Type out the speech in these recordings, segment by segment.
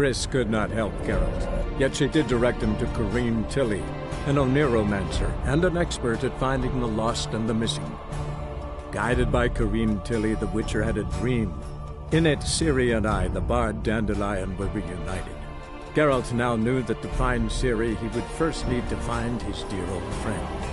Triss could not help Geralt, yet she did direct him to Corrine Tilly, an Oniromancer and an expert at finding the lost and the missing. Guided by Corrine Tilly, the Witcher had a dream. In it, Ciri and I, the bard Dandelion, were reunited. Geralt now knew that to find Ciri, he would first need to find his dear old friend.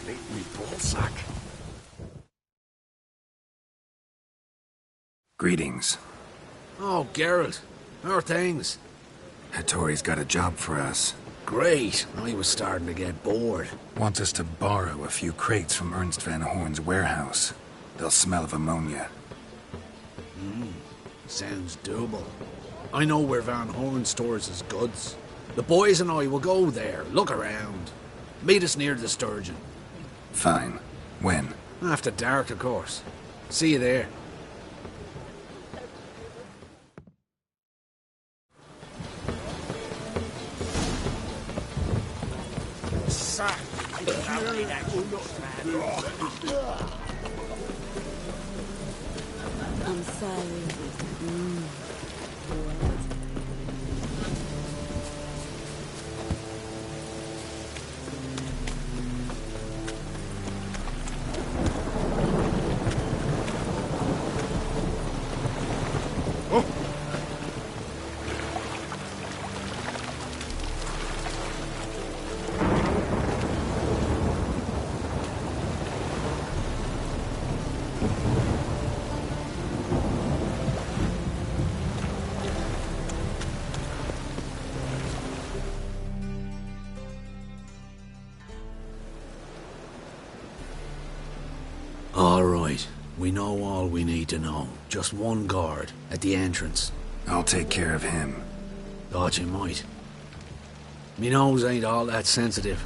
Make me ballsack. Greetings. Oh, Geralt. How are things? Hattori's got a job for us. Great. I was starting to get bored. Wants us to borrow a few crates from Ernst Van Horn's warehouse. They'll smell of ammonia. Sounds doable. I know where Van Horn stores his goods. The boys and I will go there, look around. Meet us near the Sturgeon. Fine. When? After dark, of course. See you there. I'm sorry. All right. We know all we need to know. Just one guard at the entrance. I'll take care of him. Thought you might. Me nose ain't all that sensitive.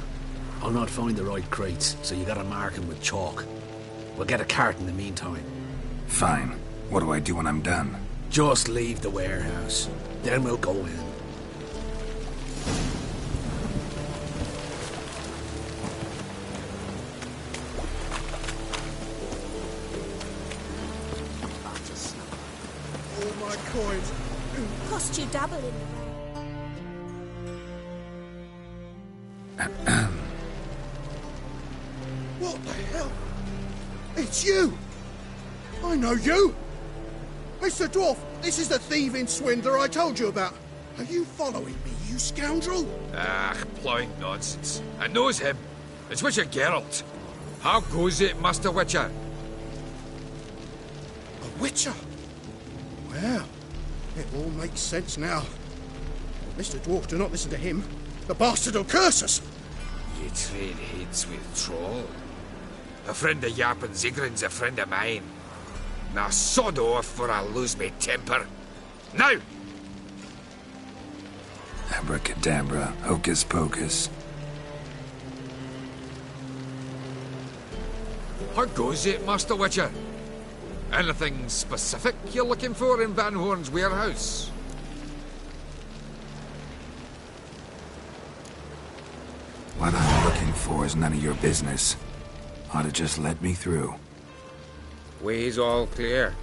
I'll not find the right crates, so you gotta mark him with chalk. We'll get a cart in the meantime. Fine. What do I do when I'm done? Just leave the warehouse. Then we'll go in. All my coins. Cost you double in What the hell? It's you! I know you! Mr. Dwarf, this is the thieving swindler I told you about. Are you following me, you scoundrel? Ah, plowing nonsense. I knows him. It's Witcher Geralt. How goes it, Master Witcher? A witcher? Well, it all makes sense now. Mr. Dwarf, do not listen to him. The bastard will curse us. You trade heads with Troll. A friend of Yappin Zigrin's a friend of mine. Now sod off for I lose my temper. Now! Abracadabra, hocus pocus. How goes it, Master Witcher? Anything specific you're looking for in Van Horn's warehouse? What for is none of your business. Ought to just let me through. Way's all clear.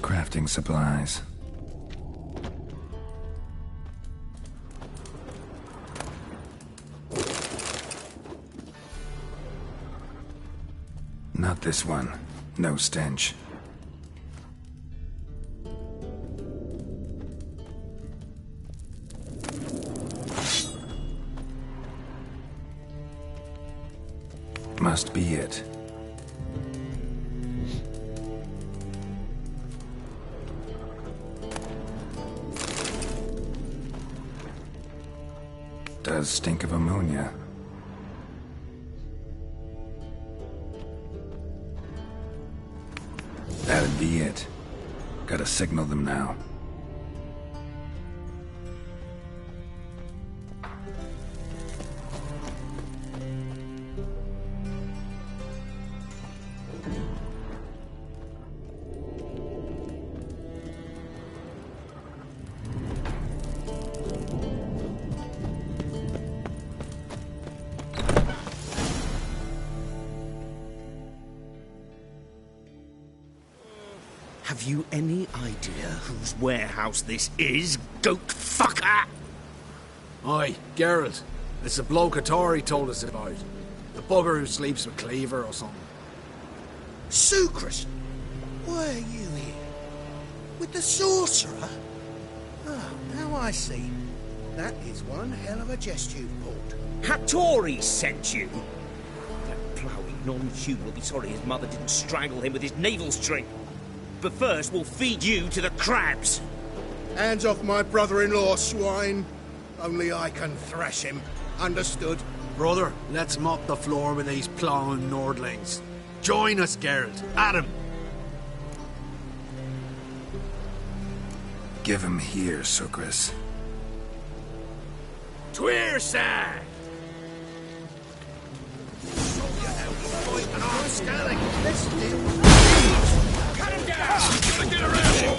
Crafting supplies. Not this one. No stench. Must be it. Does stink of ammonia. That'd be it. Gotta signal them now. Have you any idea whose warehouse this is, goat fucker? Aye, Geralt. It's the bloke Atari told us about. The bugger who sleeps with Cleaver or something. Sucrus, why are you here? With the sorcerer? Oh, now I see. That is one hell of a jest you've pulled. Hattori sent you? That ploughing non-human will be sorry his mother didn't strangle him with his navel string. But first, we'll feed you to the crabs. Hands off my brother-in-law, swine. Only I can thrash him. Understood? Brother, let's mop the floor with these plowing Nordlings. Join us, Geralt. Adam. Give him here, Sucrus. Tweerside! Cut him down! Gotta get around him!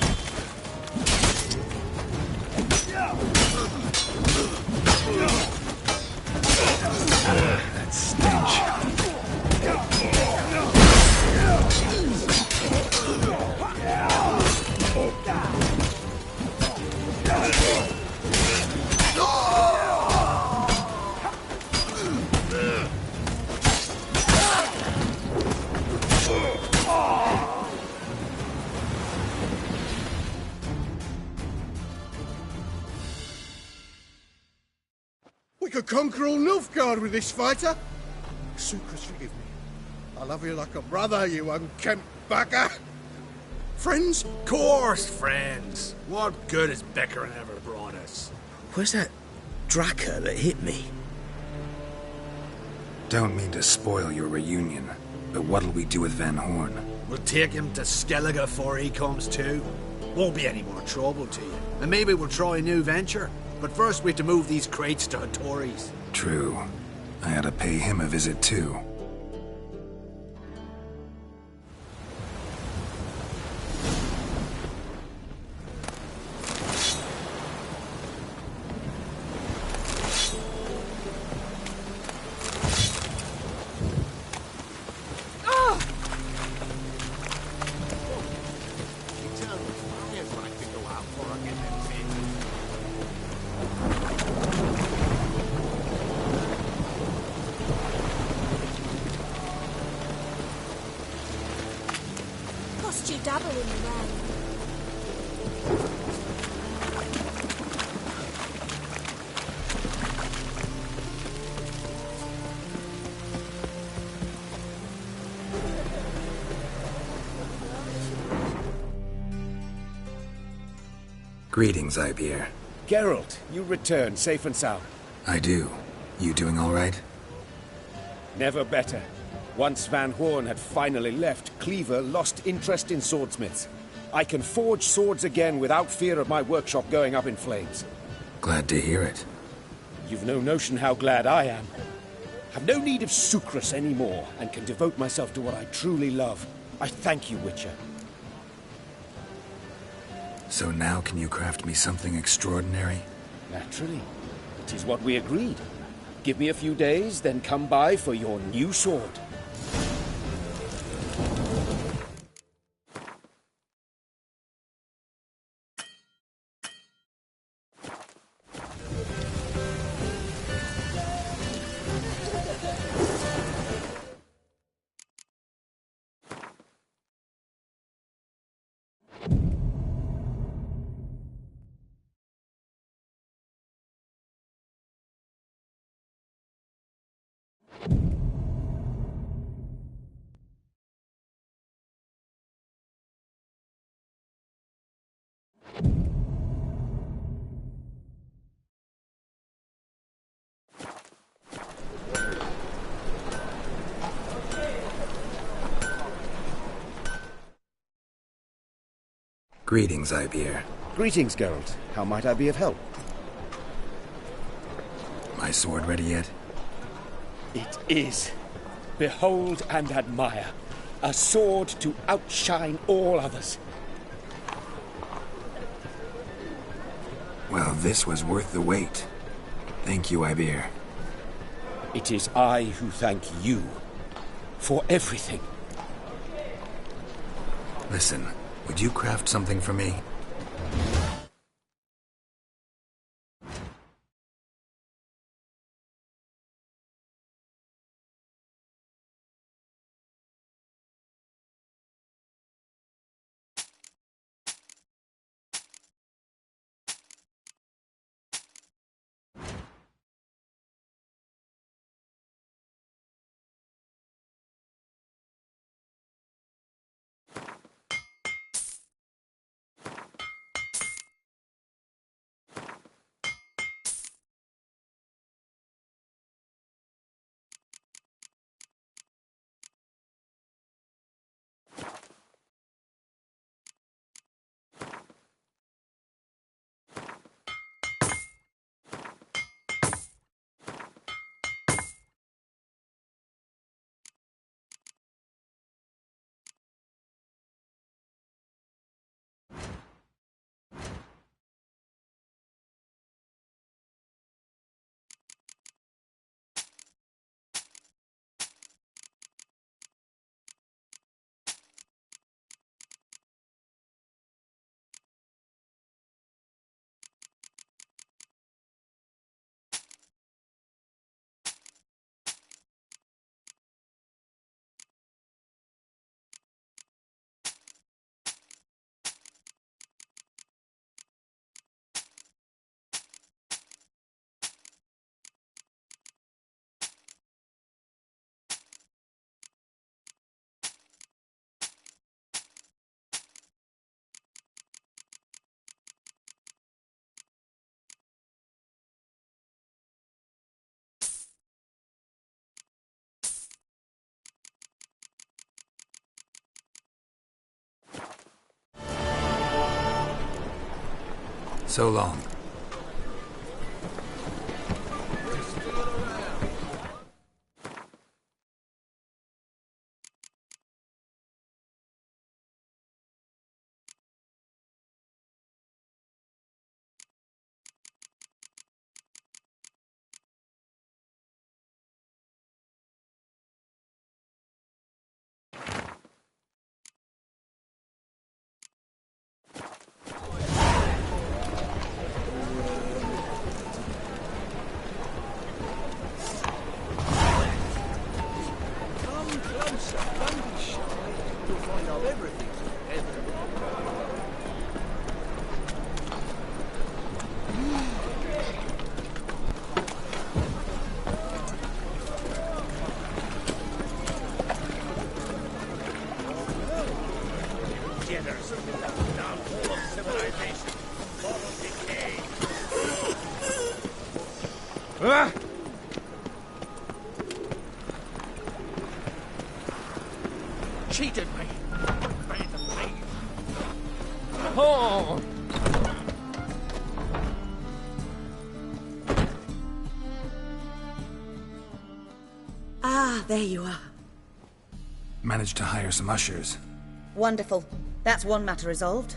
That stench. We could conquer all Nilfgaard with this fighter. Sucrus, forgive me. I love you like a brother, you unkempt bugger. Friends? Course, friends. What good has Beckerin ever brought us? Where's that Draka that hit me? Don't mean to spoil your reunion, but what'll we do with Van Horn? We'll take him to Skellige before he comes too. Won't be any more trouble to you. And maybe we'll try a new venture. But first we have to move these crates to Hattori's. True. I had to pay him a visit too. Cost you double in the rain. Greetings, Ipier. Geralt, you return safe and sound. I do. You doing all right? Never better. Once Van Horn had finally left, Cleaver lost interest in swordsmiths. I can forge swords again without fear of my workshop going up in flames. Glad to hear it. You've no notion how glad I am. Have no need of Sucrus anymore, and can devote myself to what I truly love. I thank you, Witcher. So now can you craft me something extraordinary? Naturally. It is what we agreed. Give me a few days, then come by for your new sword. Greetings, Ivyr. Greetings, Geralt. How might I be of help? My sword ready yet? It is. Behold and admire. A sword to outshine all others. Well, this was worth the wait. Thank you, Ivyr. It is I who thank you for everything. Listen, would you craft something for me? So long. cheated me. Oh! Ah, there you are. Managed to hire some ushers. Wonderful. That's one matter resolved.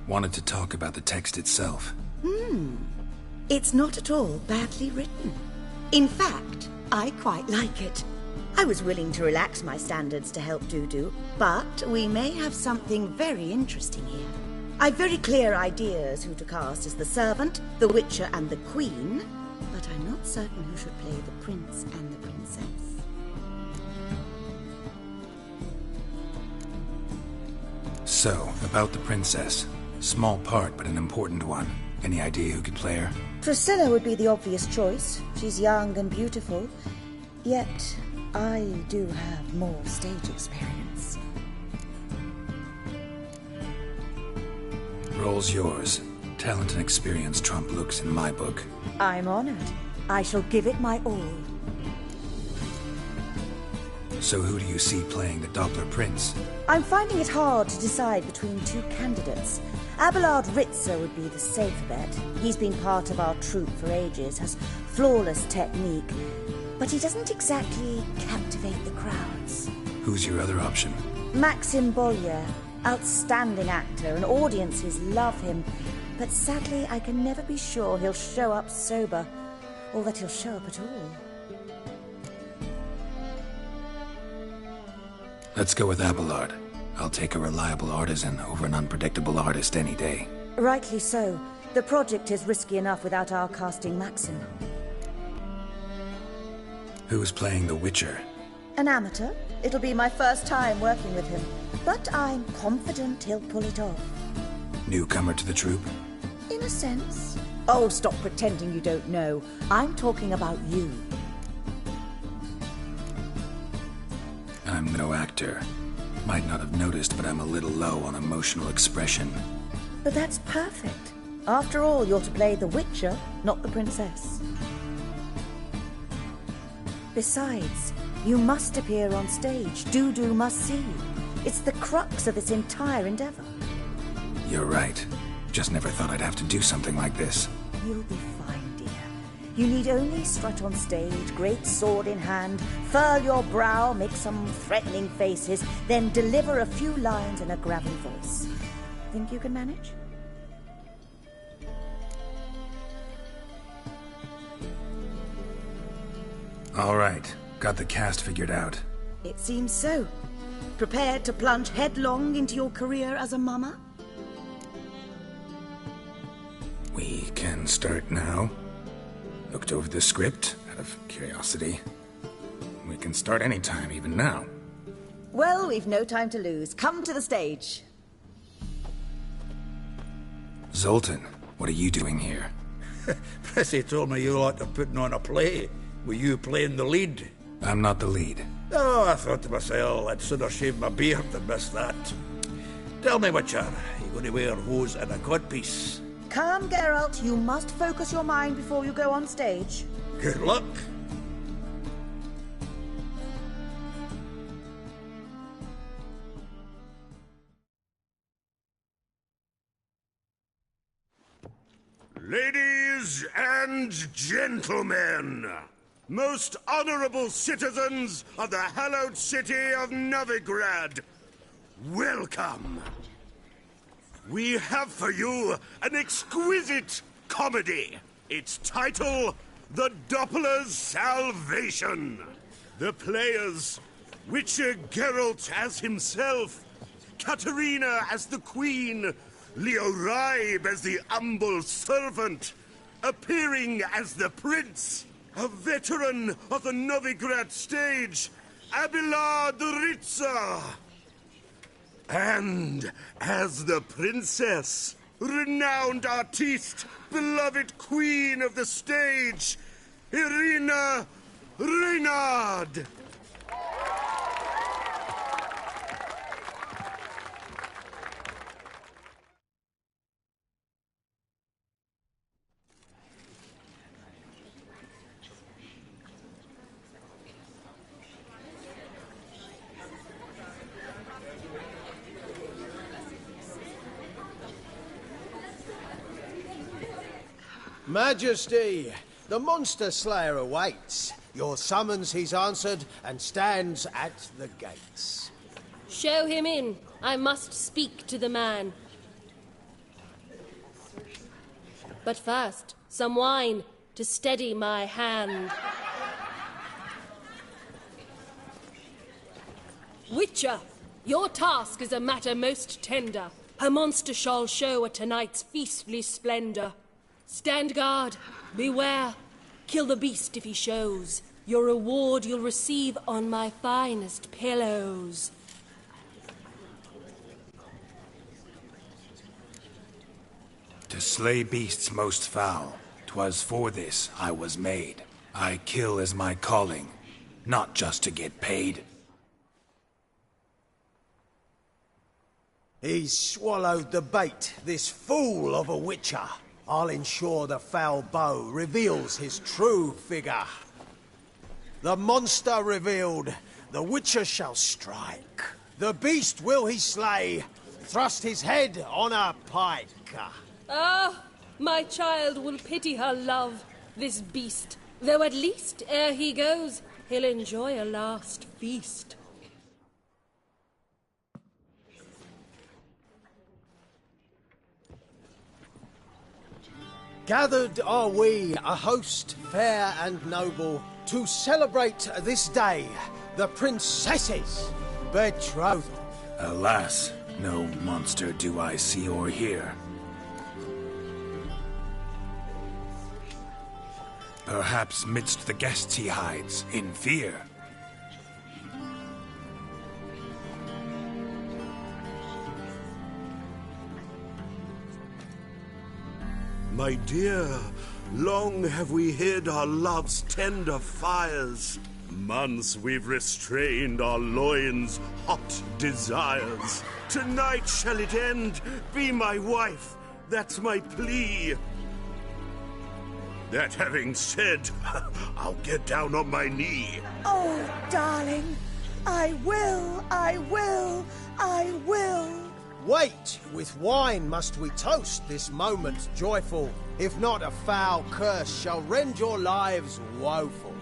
Wanted to talk about the text itself. It's not at all badly written. In fact, I quite like it. I was willing to relax my standards to help Dudu, but we may have something very interesting here. I've very clear ideas who to cast as the servant, the Witcher and the Queen, but I'm not certain who should play the Prince and the Princess. So, about the princess. Small part, but an important one. Any idea who could play her? Priscilla would be the obvious choice. She's young and beautiful. Yet, I do have more stage experience. Role's yours. Talent and experience trump looks in my book. I'm honored. I shall give it my all. So who do you see playing the Doppler Prince? I'm finding it hard to decide between two candidates. Abelard Ritzer would be the safe bet. He's been part of our troupe for ages, has flawless technique, but he doesn't exactly captivate the crowds. Who's your other option? Maxim Bollier, outstanding actor, and audiences love him, but sadly I can never be sure he'll show up sober, or that he'll show up at all. Let's go with Abelard. I'll take a reliable artisan over an unpredictable artist any day. Rightly so. The project is risky enough without our casting Maxim. Who's playing the Witcher? An amateur. It'll be my first time working with him, but I'm confident he'll pull it off. Newcomer to the troupe? In a sense. Oh, stop pretending you don't know. I'm talking about you. I'm no actor. Might not have noticed, but I'm a little low on emotional expression. But that's perfect. After all, you're to play the Witcher, not the princess. Besides, you must appear on stage. Dudu must see you. It's the crux of this entire endeavor. You're right. Just never thought I'd have to do something like this. You'll be fine, dear. You need only strut on stage, great sword in hand, furl your brow, make some threatening faces, then deliver a few lines in a gravelly voice. Think you can manage? All right. Got the cast figured out. It seems so. Prepared to plunge headlong into your career as a mama? We can start now. Looked over the script, out of curiosity. We can start anytime, even now. Well, we've no time to lose. Come to the stage. Zoltan, what are you doing here? Prissy told me you like to putting on a play. Were you playing the lead? I'm not the lead. Oh, I thought to myself, I'd sooner shave my beard than miss that. Tell me, Witcher, you going to wear hose and a codpiece? Calm, Geralt. You must focus your mind before you go on stage. Good luck. Ladies and gentlemen, most honorable citizens of the hallowed city of Novigrad, welcome. We have for you an exquisite comedy. Its title, The Doppler's Salvation. The players, Witcher Geralt as himself, Katerina as the Queen, Leo Raib as the humble servant, appearing as the Prince, a veteran of the Novigrad stage, Abelard Ritzer. And as the Princess, renowned artiste, beloved queen of the stage, Irina Reynard. Majesty, the monster slayer awaits. Your summons he's answered and stands at the gates. Show him in. I must speak to the man. But first, some wine to steady my hand. Witcher, your task is a matter most tender. Her monster shall show at tonight's feastly splendor. Stand guard, beware, kill the beast if he shows. Your reward you'll receive on my finest pillows. To slay beasts most foul, 'twas for this I was made. I kill as my calling, not just to get paid. He's swallowed the bait, this fool of a witcher. I'll ensure the foul bow reveals his true figure. The monster revealed, the witcher shall strike. The beast will he slay, thrust his head on a pike. Ah, my child will pity her love, this beast. Though at least, ere he goes, he'll enjoy a last feast. Gathered are we, a host fair and noble, to celebrate this day, the princess's betrothal. Alas, no monster do I see or hear. Perhaps midst the guests he hides, in fear. My dear, long have we hid our love's tender fires. Months we've restrained our loins' hot desires. Tonight shall it end, be my wife, that's my plea. That having said, I'll get down on my knee. Oh, darling, I will, I will, I will. Wait, with wine must we toast this moment joyful. If not, a foul curse shall rend your lives woeful.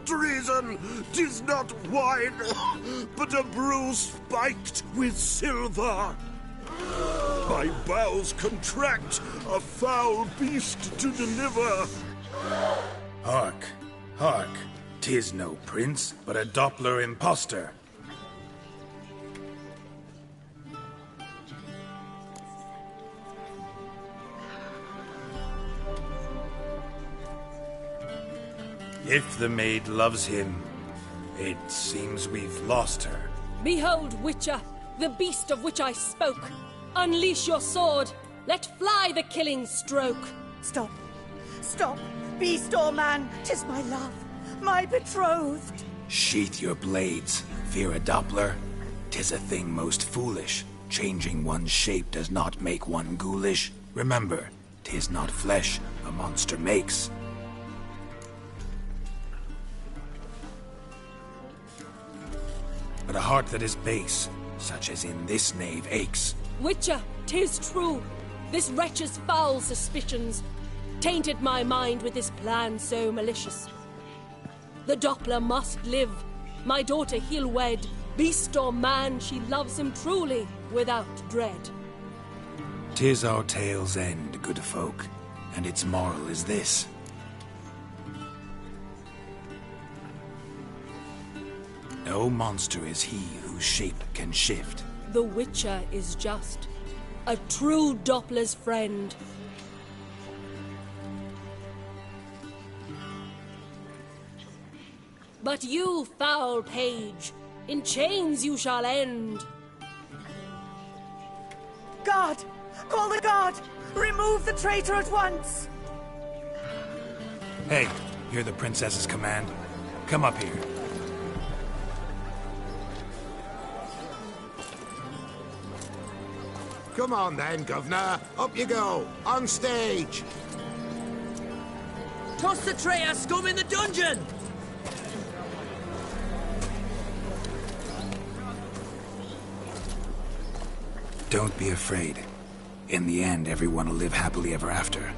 Treason! 'Tis not wine, but a brew spiked with silver. My bowels contract, a foul beast to deliver. Hark, hark. 'Tis no prince, but a Doppler impostor. If the maid loves him, it seems we've lost her. Behold, Witcher, the beast of which I spoke. Unleash your sword. Let fly the killing stroke. Stop. Stop. Beast or man, 'tis my love, my betrothed. Sheath your blades, fear a Doppler. 'Tis a thing most foolish. Changing one's shape does not make one ghoulish. Remember, 'tis not flesh a monster makes. But a heart that is base, such as in this knave aches. Witcher, 'tis true. This wretch's foul suspicions tainted my mind with this plan so malicious. The Doppler must live. My daughter he'll wed. Beast or man, she loves him truly, without dread. 'Tis our tale's end, good folk, and its moral is this. No monster is he whose shape can shift. The Witcher is just a true Doppler's friend. But you, foul page, in chains you shall end. Guard! Call the guard! Remove the traitor at once! Hey, hear the princess's command? Come up here. Come on then, Governor. Up you go. On stage. Toss the traitor scum in the dungeon! Don't be afraid. In the end, everyone will live happily ever after.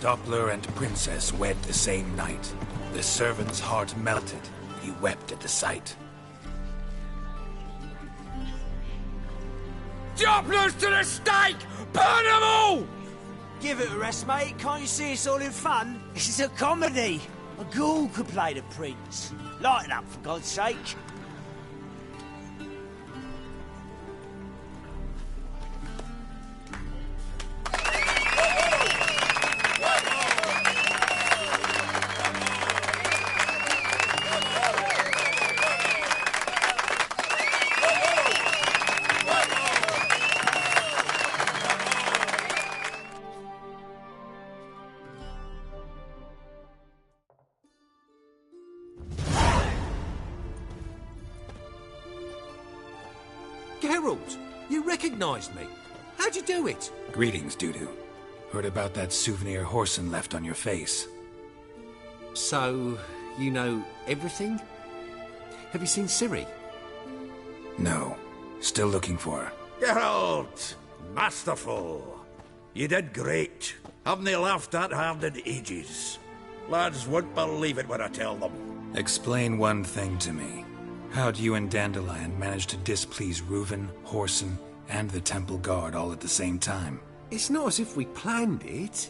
Doppler and Princess wed the same night. The servant's heart melted. He wept at the sight. Dopplers to the stake! Burn them all! Give it a rest, mate. Can't you see it's all in fun? This is a comedy. A ghoul could play the prince. Lighten up, for God's sake. Geralt, you recognized me. How'd you do it? Greetings, Dudu. Heard about that souvenir Whoreson left on your face. So, you know everything? Have you seen Ciri? No. Still looking for her. Geralt! Masterful! You did great. Haven't they laughed that hard in ages? Lads won't believe it when I tell them. Explain one thing to me. How'd you and Dandelion manage to displease Reuven, Whoreson, and the Temple Guard all at the same time? It's not as if we planned it.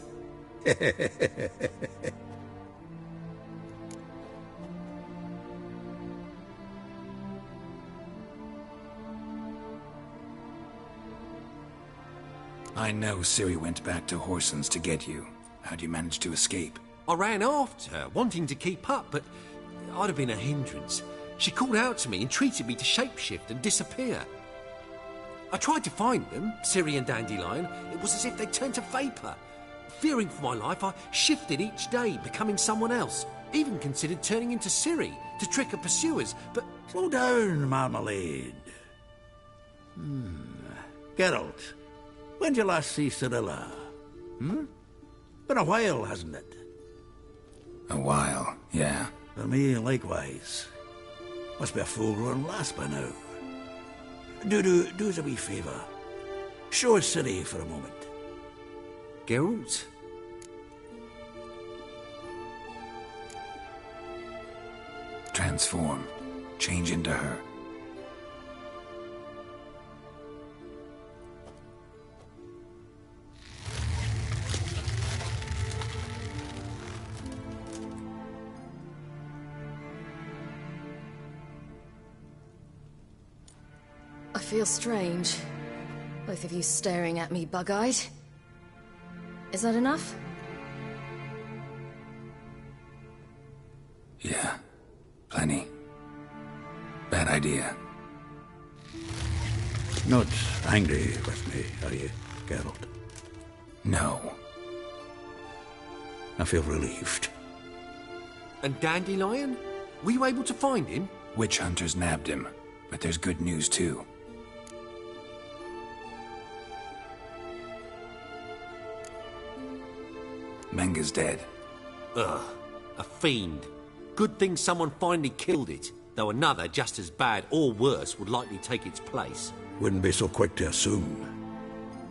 I know Ciri went back to Whoreson's to get you. How'd you manage to escape? I ran after her, wanting to keep up, but I'd have been a hindrance. She called out to me, entreated me to shapeshift and disappear. I tried to find them, Ciri and Dandelion. It was as if they turned to vapour. Fearing for my life, I shifted each day, becoming someone else. Even considered turning into Ciri to trick her pursuers, but... Slow down, Marmalade. Geralt, when did you last see Cirilla? Been a while, hasn't it? A while, yeah. For me, likewise. Must be a full-grown lass by now. Do us a wee favour. Show us Ciri for a moment. Geralt? Transform. Change into her. I feel strange. Both of you staring at me bug-eyed. Is that enough? Yeah. Plenty. Bad idea. Not angry with me, are you, Geralt? No. I feel relieved. And Dandelion? Were you able to find him? Witch hunters nabbed him, but there's good news too. Menga's dead. Ugh, a fiend. Good thing someone finally killed it, though another just as bad or worse would likely take its place. Wouldn't be so quick to assume.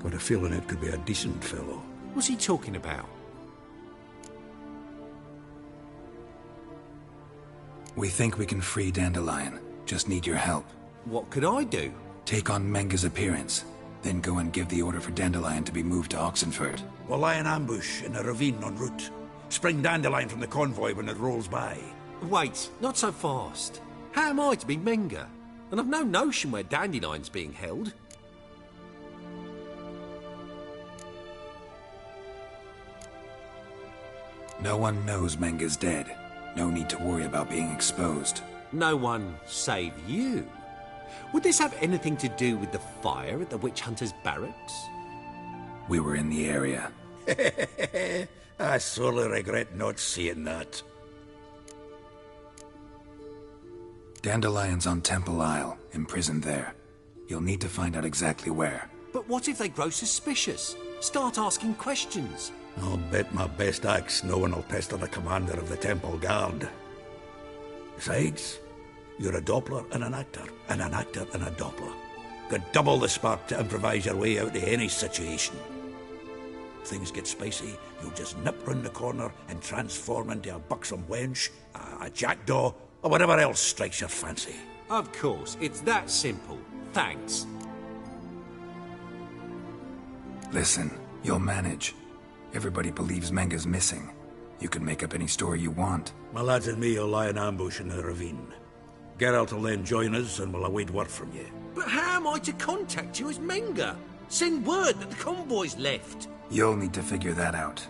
Got a feeling it could be a decent fellow. What's he talking about? We think we can free Dandelion. Just need your help. What could I do? Take on Menga's appearance. Then go and give the order for Dandelion to be moved to Oxenford. We'll lie in ambush in a ravine en route. Spring Dandelion from the convoy when it rolls by. Wait, not so fast. How am I to be Menga? And I've no notion where Dandelion's being held. No one knows Menga's dead. No need to worry about being exposed. No one save you. Would this have anything to do with the fire at the witch hunters' barracks? We were in the area. I sorely regret not seeing that. Dandelion's on Temple Isle, imprisoned there. You'll need to find out exactly where. But what if they grow suspicious? Start asking questions? I'll bet my best axe no one will pester the commander of the Temple Guard. Besides, you're a Doppler and an actor, and an actor and a Doppler. Got double the spark to improvise your way out of any situation. If things get spicy, you'll just nip round the corner and transform into a buxom wench, a jackdaw, or whatever else strikes your fancy. Of course, it's that simple. Thanks. Listen, you'll manage. Everybody believes Menga's missing. You can make up any story you want. My lads and me will lie in ambush in the ravine. Geralt will then join us and we'll await word from you. But how am I to contact you as Menga? Send word that the convoy's left. You'll need to figure that out.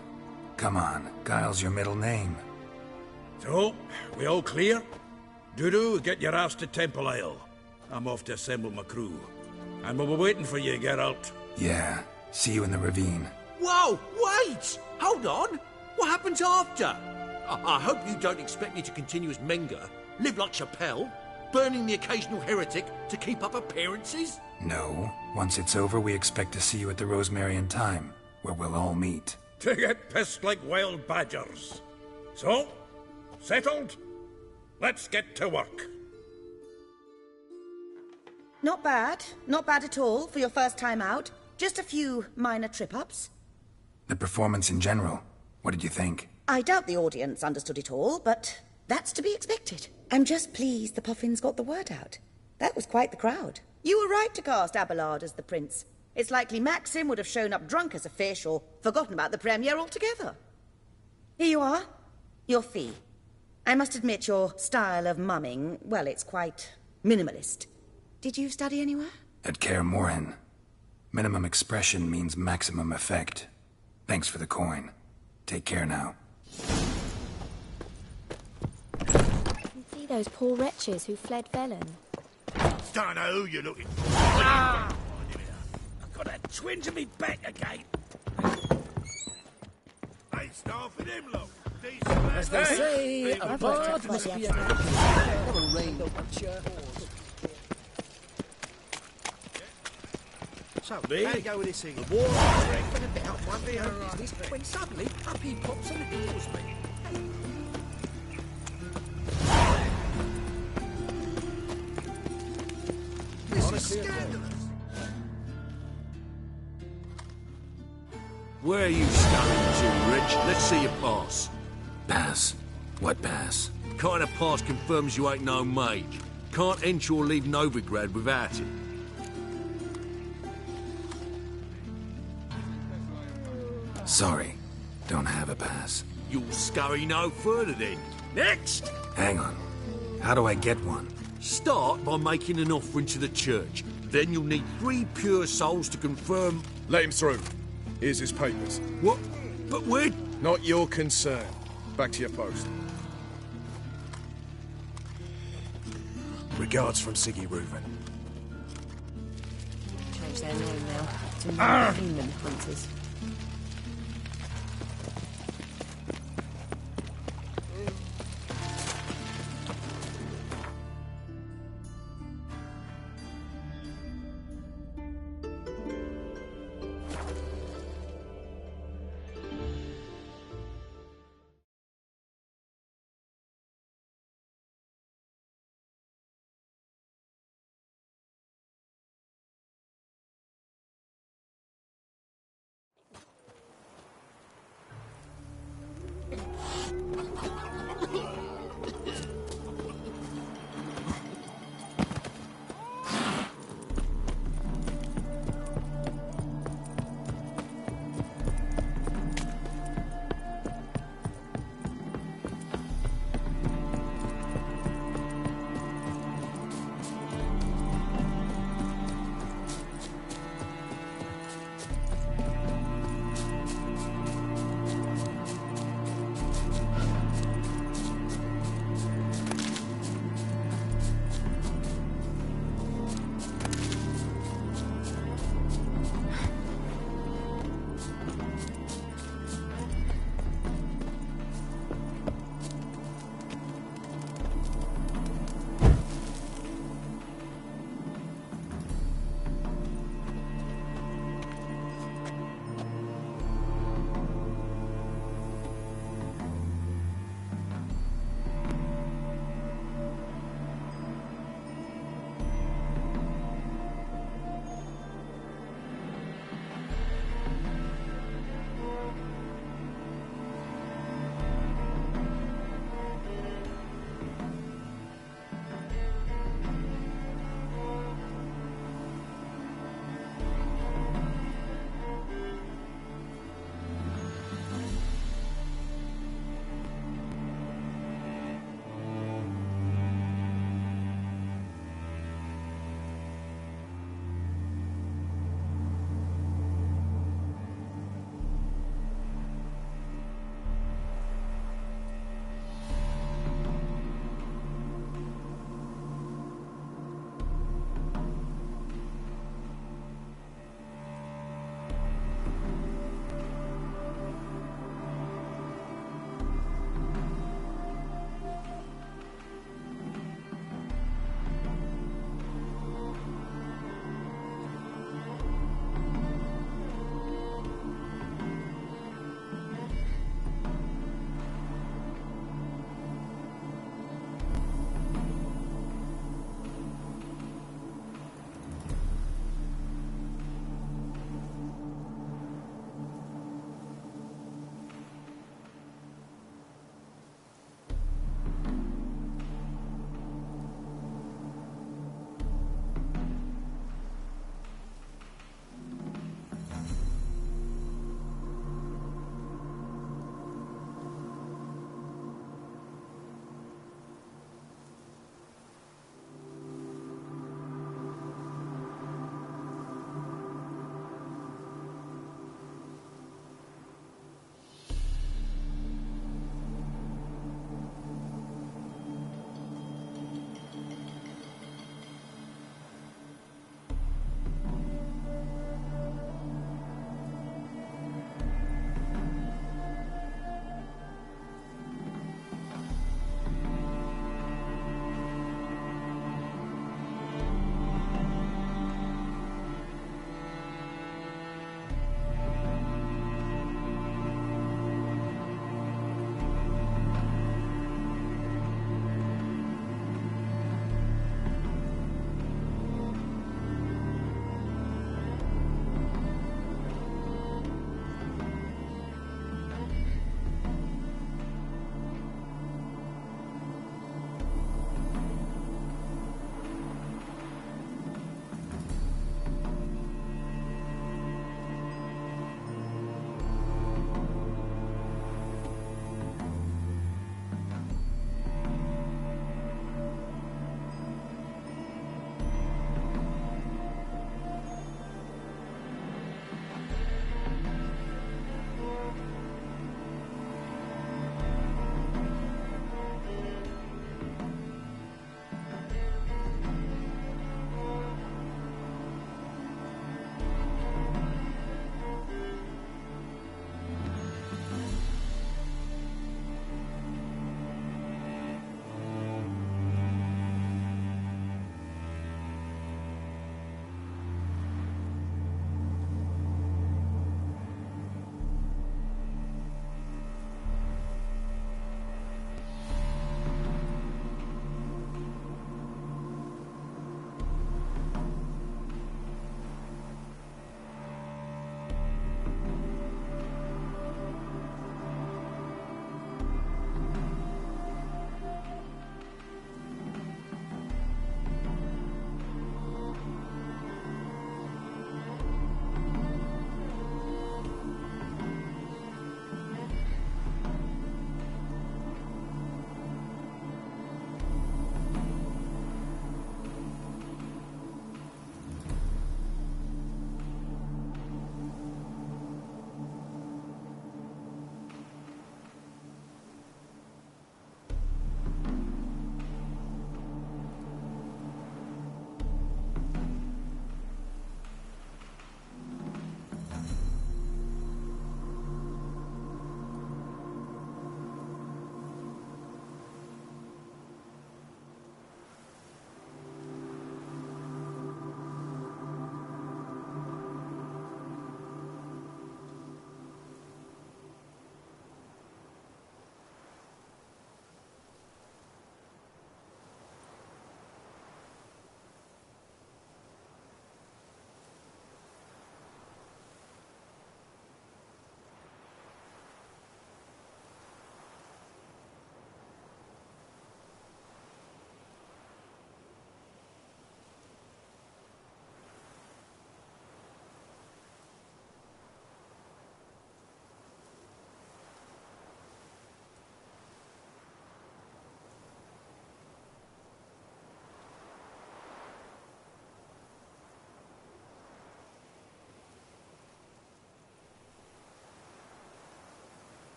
Come on, Guile's your middle name. So, we all clear? Dudu, get your ass to Temple Isle. I'm off to assemble my crew. And we'll be waiting for you, Geralt. Yeah, see you in the ravine. Whoa, wait! Hold on! What happens after? I hope you don't expect me to continue as Menga, live like Chappelle, burning the occasional heretic to keep up appearances? No. Once it's over, we expect to see you at the Rosemarian Time, where we'll all meet. To get pissed like wild badgers. So, settled? Let's get to work. Not bad. Not bad at all for your first time out. Just a few minor trip-ups. The performance in general, what did you think? I doubt the audience understood it all, but that's to be expected. I'm just pleased the Puffins got the word out. That was quite the crowd. You were right to cast Abelard as the prince. It's likely Maxim would have shown up drunk as a fish or forgotten about the premiere altogether. Here you are. Your fee. I must admit your style of mumming, well, it's quite minimalist. Did you study anywhere? At Kaer Morhen. Minimum expression means maximum effect. Thanks for the coin. Take care now. You see those poor wretches who fled Velen? Don't know who you're looking for. I've got a twinge in me back again. Hey, staff with him, look. As they say, a bard must be a rain. So, how do you go with this thing? The war dragging about one day over business when suddenly up he pops and ignores me. This is scandalous. Where are you studying to, Rich? Let's see your pass. Pass? What pass? Kind of pass confirms you ain't no mage. Can't enter or leave Novigrad without it. Sorry, don't have a pass. You'll scurry no further then. Next! Hang on. How do I get one? Start by making an offering to the church. Then you'll need 3 pure souls to confirm... Let him through. Here's his papers. What? But we're... Not your concern. Back to your post. Regards from Siggy Reuven. Change their name now to Human Hunters.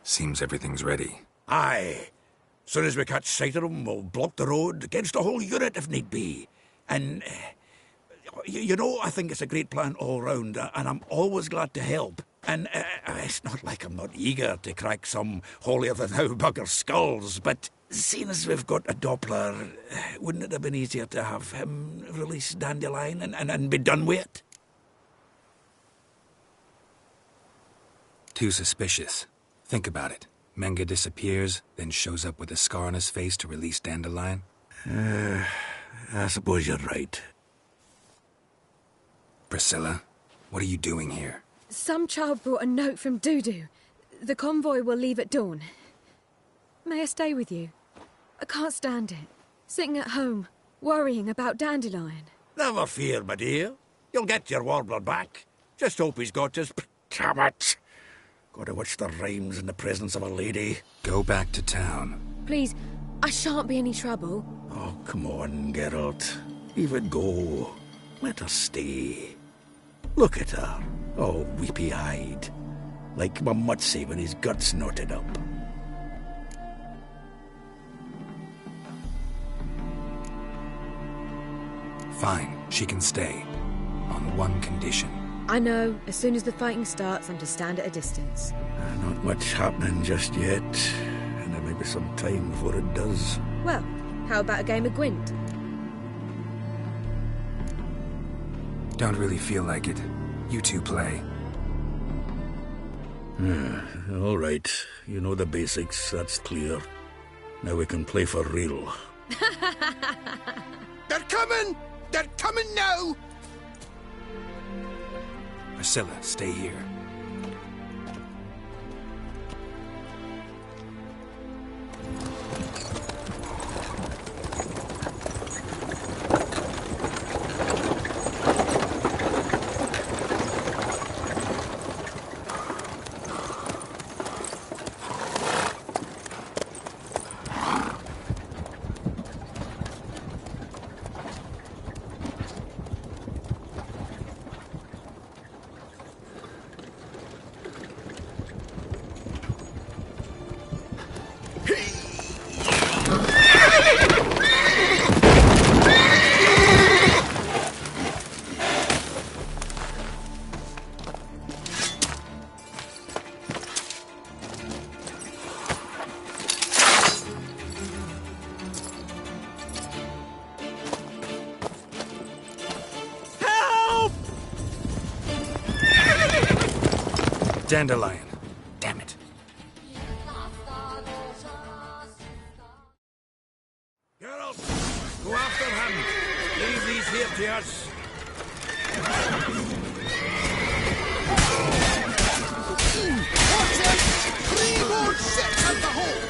Seems everything's ready. Aye. Soon as we catch sight of them, we'll block the road against the whole unit if need be. And, you know, I think it's a great plan all round, and I'm always glad to help. And it's not like I'm not eager to crack some holier-than-thou bugger's skulls, but seeing as we've got a Doppler, wouldn't it have been easier to have him release Dandelion and be done with it? Too suspicious. Think about it. Menga disappears, then shows up with a scar on his face to release Dandelion. I suppose you're right. Priscilla, what are you doing here? Some child brought a note from Dudu. The convoy will leave at dawn. May I stay with you? I can't stand it. Sitting at home, worrying about Dandelion. Never fear, my dear. You'll get your warbler back. Just hope he's got his... Damn it! Gotta watch the rhymes in the presence of a lady. Go back to town. Please, I shan't be any trouble. Oh, come on, Geralt. Leave it go. Let her stay. Look at her, all weepy-eyed. Like Mamutsi when his guts knotted up. Fine, she can stay. On one condition. I know, as soon as the fighting starts, I'm to stand at a distance. Not much happening just yet. And there may be some time before it does. Well, how about a game of Gwent? Don't really feel like it. You two play. All right. You know the basics, that's clear. Now we can play for real. They're coming! They're coming now! Priscilla, stay here. Dandelion. Damn it. Geralt, go after him. Leave these here to us. Watch out! 3 more sets at the hole!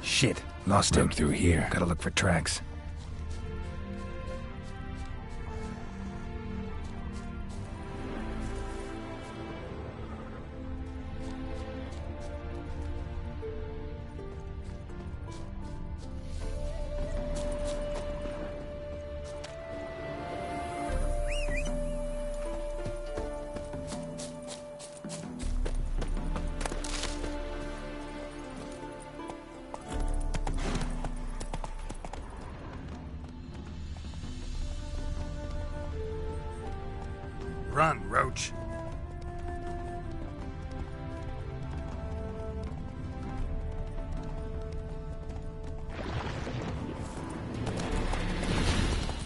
Shit, lost him through here. Gotta look for tracks. Run, Roach.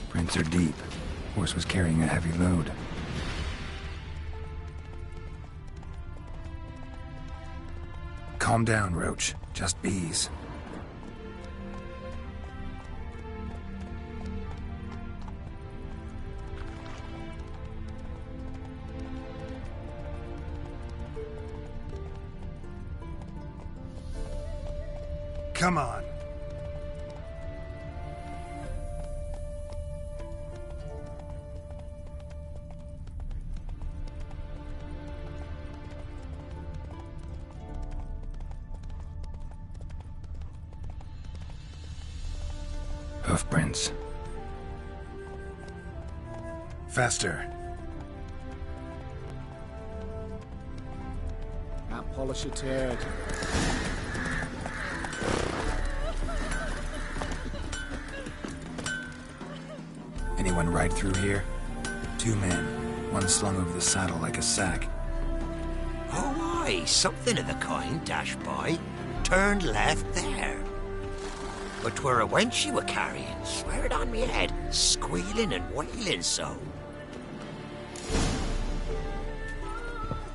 Prints are deep. Horse was carrying a heavy load. Calm down, Roach. Just bees. Come on. Hoofprints. Faster. Now polish your turd. Anyone ride through here? 2 men. One slung over the saddle like a sack. Oh, aye, something of the kind dashed by. Turned left there. But 'twere a wench you were carrying, swear it on me head, squealing and wailing so.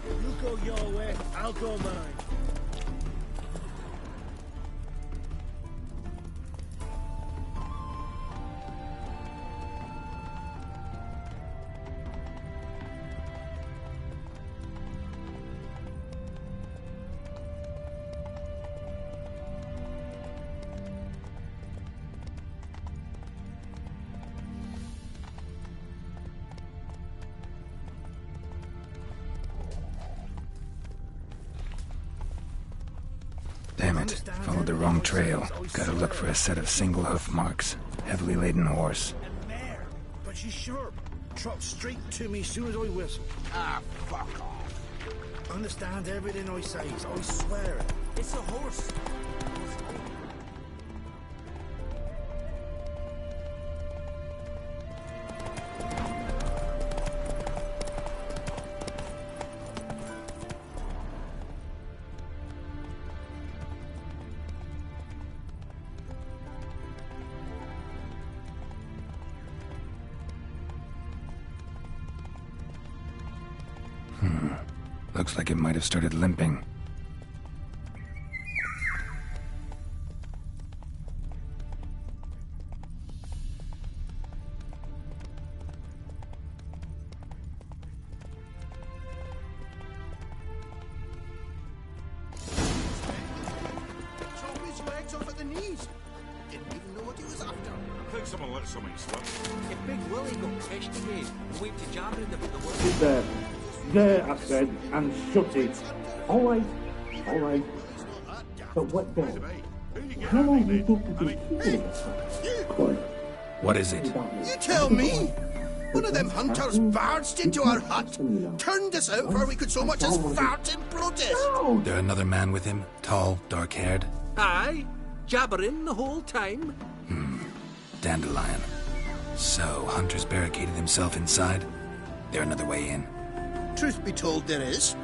You go your way, I'll go mine. Damn it. Followed the wrong trail. Gotta look for a set of single hoof marks. Heavily laden horse. Mare, but she's sharp. Trot straight to me soon as I whistle. Ah, fuck off. Understand everything I say, I swear it. It's a horse. Looks like it might have started limping. Chop his legs off at the knees. Didn't even know what he was after. I think someone let something slip. If Big Willie got fished again, we went to jabbering them in the woods. Sit there. There, I said, and shut it. All right. All right. But what then? How long do you think we've been keeping it? Quiet. What is it? You tell me! One of them hunters barged into our hut, turned us out before we could so much as fart in protest. There another man with him? Tall, dark-haired? Aye, jabbering the whole time. Dandelion. So, Hunter's barricaded himself inside? There another way in? Truth be told, there is.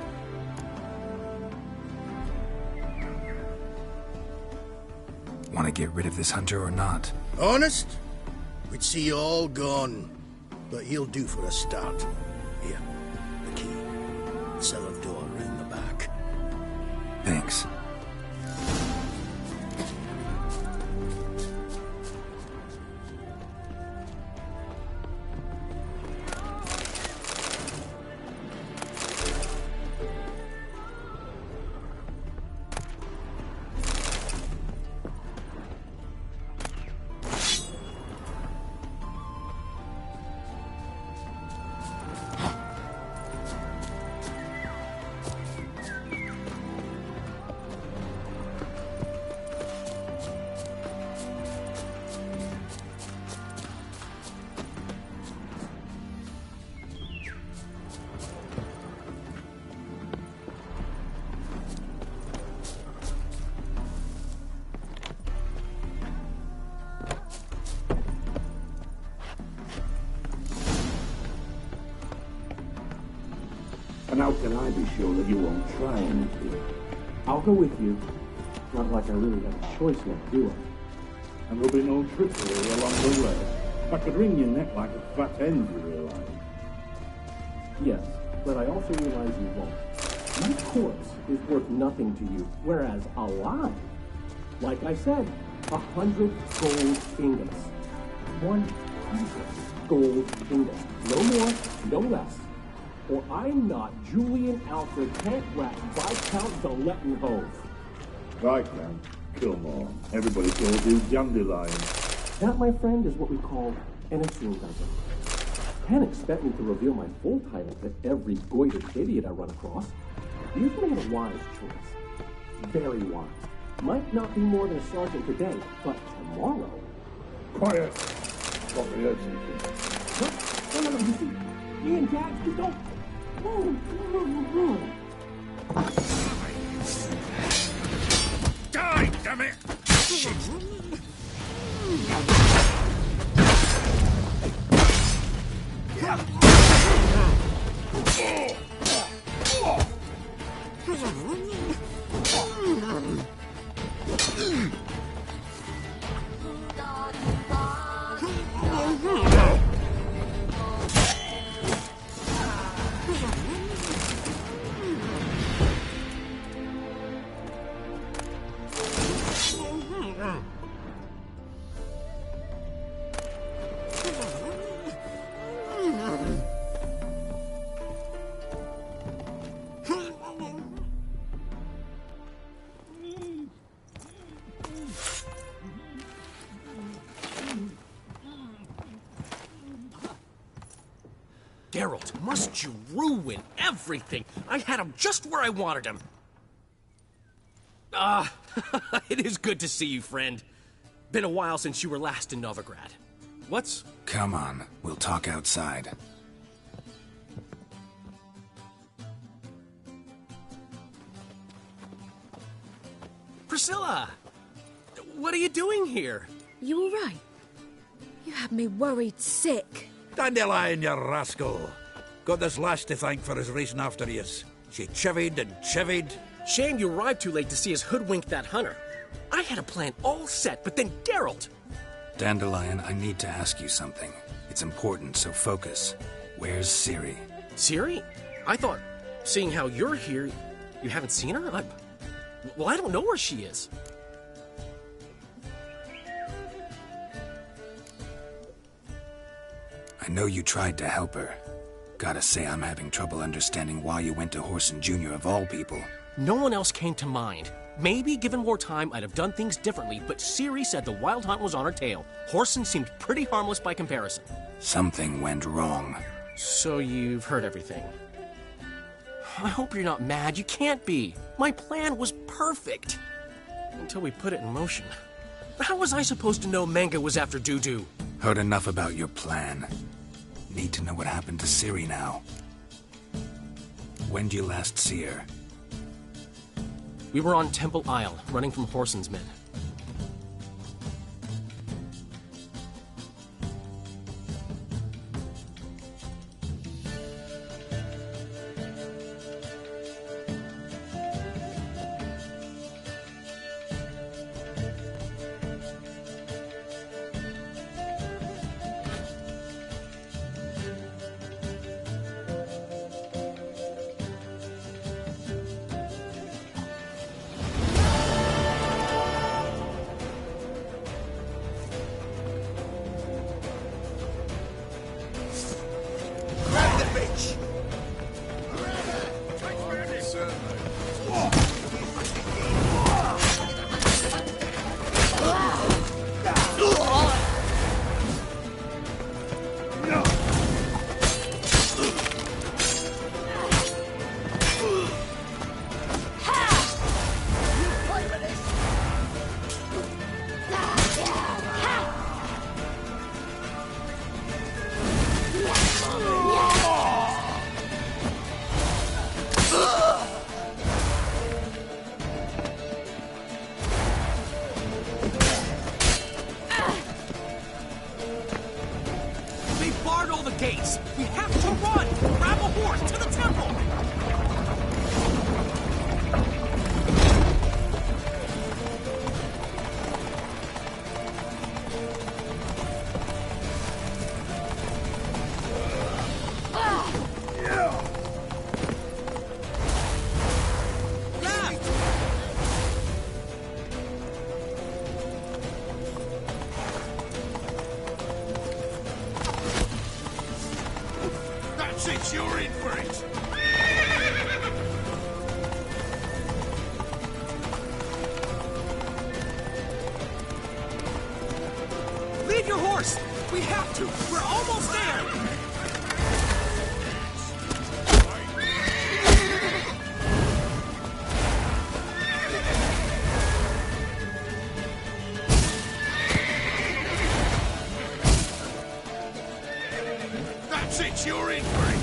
Want to get rid of this hunter or not? Honest? We'd see you all gone. But he'll do for a start. Here, the key. Cellar door round the back. Thanks. And how can I be sure that you won't try anything? I'll go with you. Not like I really have a choice left, do I? And there'll be no trickery along the way. I could wring your neck like a fat hen, you realize? Yes, but I also realize you won't. Each corpse is worth nothing to you, whereas alive, like I said, 100 gold ingots. 100 gold ingots. No more, no less. Or I'm not Julian Alfred Tankrat Viscount Galettenhove. Viscount Kilmore. Everybody calls you Dandelion. That, my friend, is what we call an enthusiasm. Can't expect me to reveal my full title to every goited idiot I run across. You've made a wise choice. Very wise. Might not be more than a sergeant today, but tomorrow... Quiet! Thought we heard something. What? No, you see, Ian, Jack, just don't... Die, damn it! Shit! Geralt, must you ruin everything? I had him just where I wanted him. It is good to see you, friend. Been a while since you were last in Novigrad. What's... Come on, we'll talk outside. Priscilla! What are you doing here? You all right? You had me worried sick. Dandelion, you rascal. Got this lass to thank for his racing after yous. She chivied and chivied. Shame you arrived too late to see us hoodwink that hunter. I had a plan all set, but then Geralt... Dandelion, I need to ask you something. It's important, so focus. Where's Ciri? Ciri? I thought, seeing how you're here, you haven't seen her? Well, I don't know where she is. I know you tried to help her. Gotta say, I'm having trouble understanding why you went to Whoreson Jr. of all people. No one else came to mind. Maybe, given more time, I'd have done things differently, but Ciri said the Wild Hunt was on her tail. Whoreson seemed pretty harmless by comparison. Something went wrong. So you've heard everything. I hope you're not mad. You can't be. My plan was perfect. Until we put it in motion. How was I supposed to know Manga was after Dudu? Heard enough about your plan. Need to know what happened to Ciri now. When did you last see her? We were on Temple Isle, running from Whoreson's men. you're in for it! Leave your horse! We have to! We're almost there! That's it, you're in for it!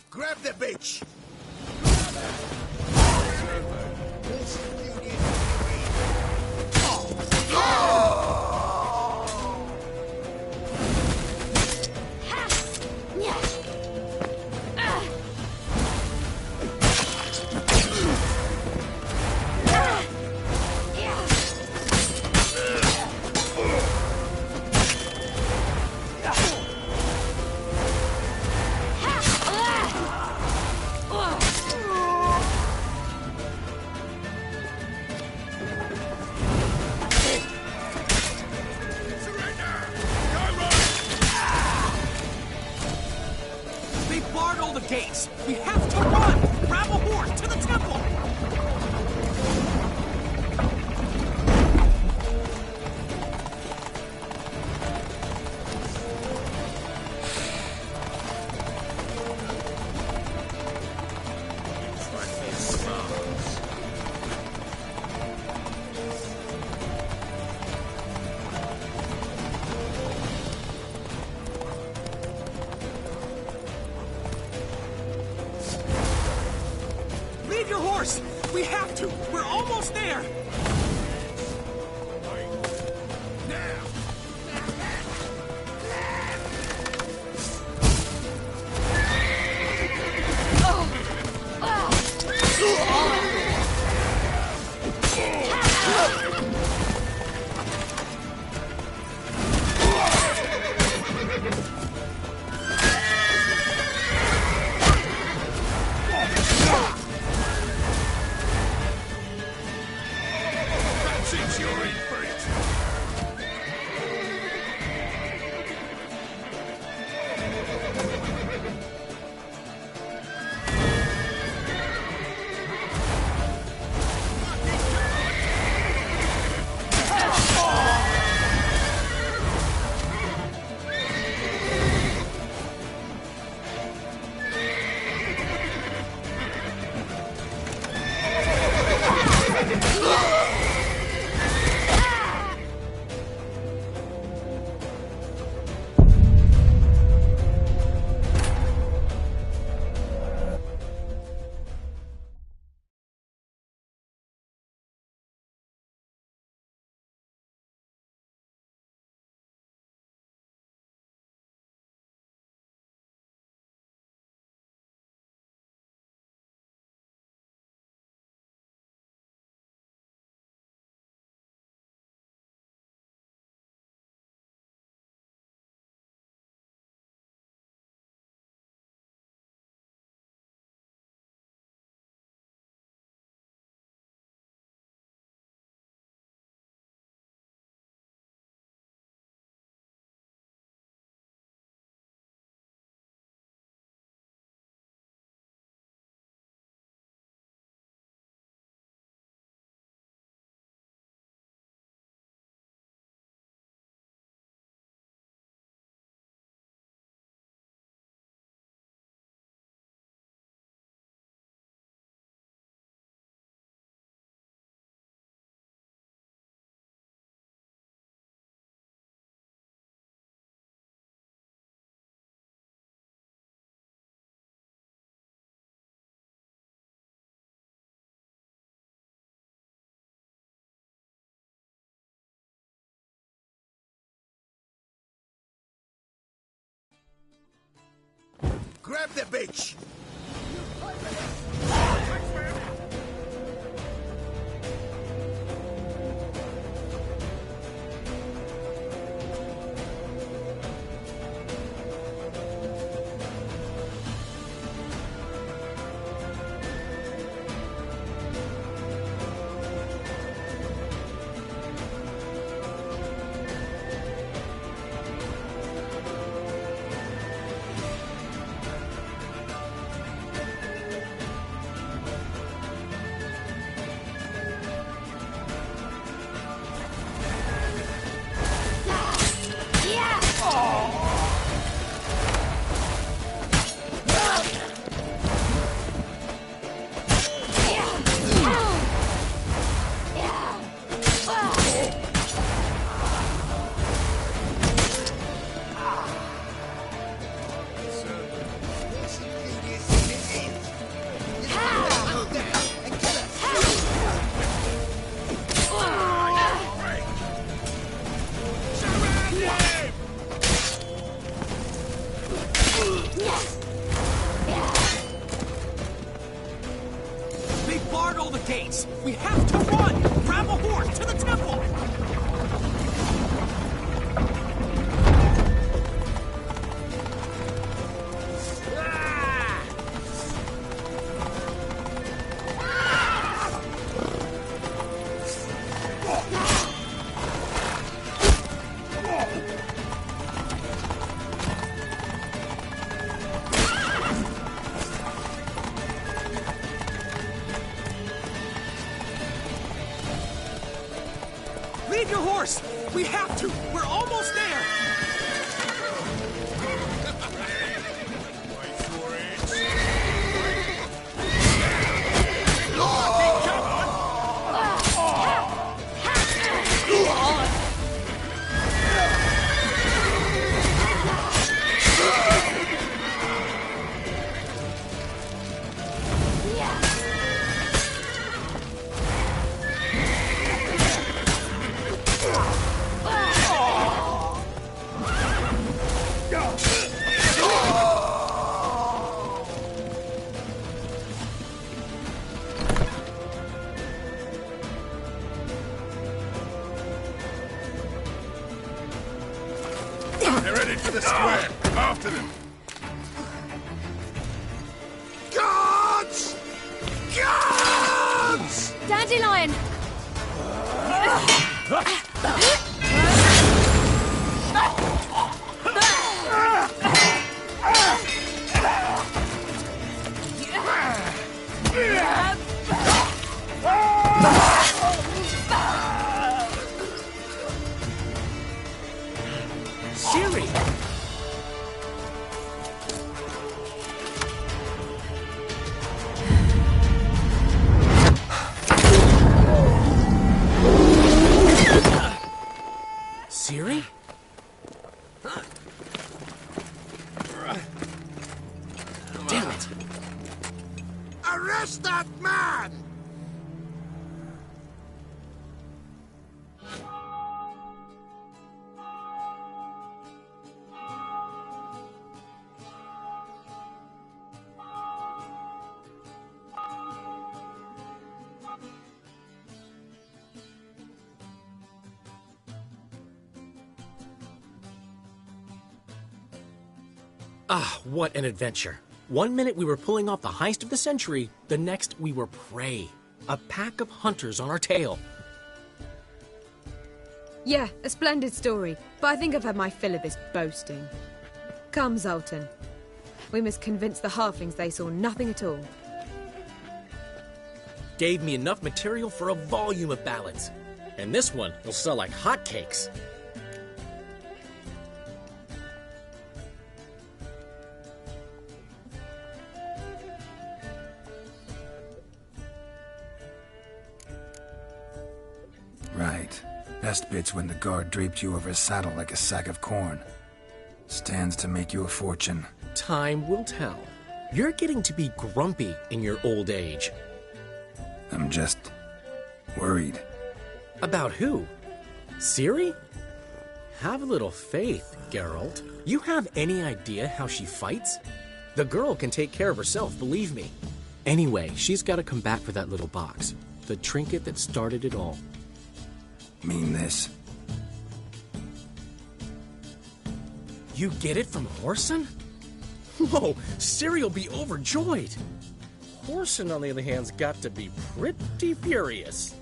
Grab the bitch! Gates! We have to run! Grab a horse to the temple! Leave your horse! We have to! We're almost there! Grab the bitch! They barred all the gates! We have to run! Grab a horse to the temple! Leave your horse! We have to! We're almost there! They're ready for the square. After them. Guards! Guards! Dandelion! Ciri! Ciri? Damn it! Arrest that man! Ah, what an adventure. One minute we were pulling off the heist of the century, the next we were prey. A pack of hunters on our tail. Yeah, a splendid story, but I think I've had my fill of this boasting. Come, Zoltan. We must convince the halflings they saw nothing at all. Gave me enough material for a volume of ballads. And this one will sell like hotcakes. Right. Best bit's when the guard draped you over his saddle like a sack of corn. Stands to make you a fortune. Time will tell. You're getting to be grumpy in your old age. I'm just worried. About who? Ciri? Have a little faith, Geralt. You have any idea how she fights? The girl can take care of herself, believe me. Anyway, she's got to come back for that little box. The trinket that started it all. Mean this? You get it from Whoreson? Whoa, Ciri'll be overjoyed. Whoreson, on the other hand, has got to be pretty furious.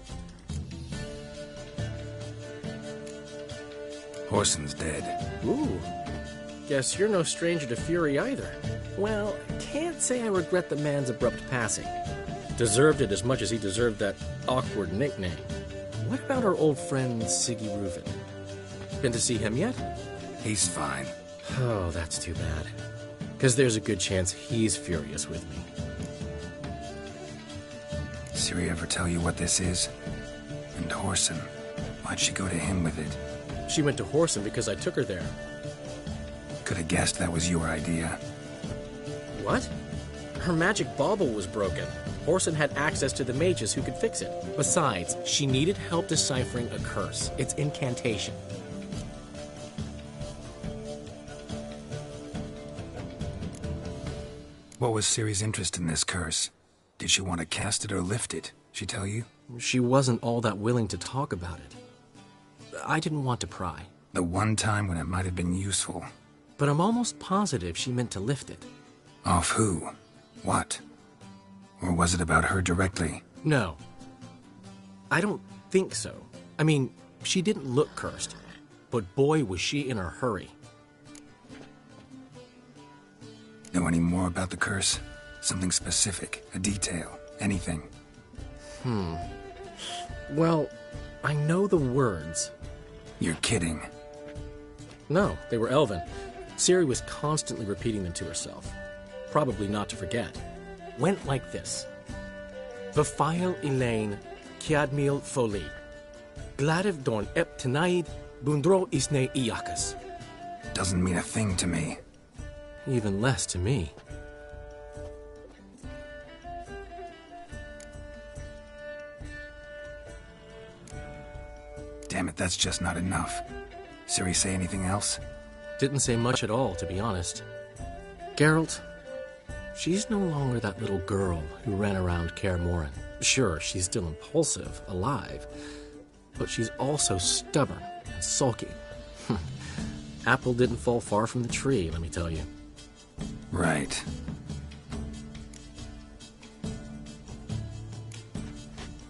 Whoreson's dead. Ooh. Guess you're no stranger to fury either. Well, can't say I regret the man's abrupt passing. Deserved it as much as he deserved that awkward nickname. What about our old friend Siggy Reuven? Been to see him yet? He's fine. Oh, that's too bad. Because there's a good chance he's furious with me. Ciri ever tell you what this is? And Whoreson, why'd she go to him with it? She went to Whoreson because I took her there. Could have guessed that was your idea. What? Her magic bauble was broken. Whoreson had access to the mages who could fix it. Besides, she needed help deciphering a curse. It's incantation. What was Ciri's interest in this curse? Did she want to cast it or lift it? She tell you? She wasn't all that willing to talk about it. I didn't want to pry. The one time when it might have been useful. But I'm almost positive she meant to lift it. Off who? What? Or was it about her directly? No. I don't think so. I mean, she didn't look cursed. But boy, was she in a hurry. Know any more about the curse? Something specific, a detail, anything? Well, I know the words. You're kidding. No, they were Elven. Ciri was constantly repeating them to herself. Probably not to forget. Went like this. Vafile Elaine, Kiadmil Foli. Gladev Dorn Ep Tenaid, Bundro Isne Iakas. Doesn't mean a thing to me. Even less to me. Damn it, that's just not enough. Ciri say anything else? Didn't say much at all, to be honest. Geralt, she's no longer that little girl who ran around Kaer Morhen. Sure, she's still impulsive, alive, but she's also stubborn and sulky. Apple didn't fall far from the tree, let me tell you. Right.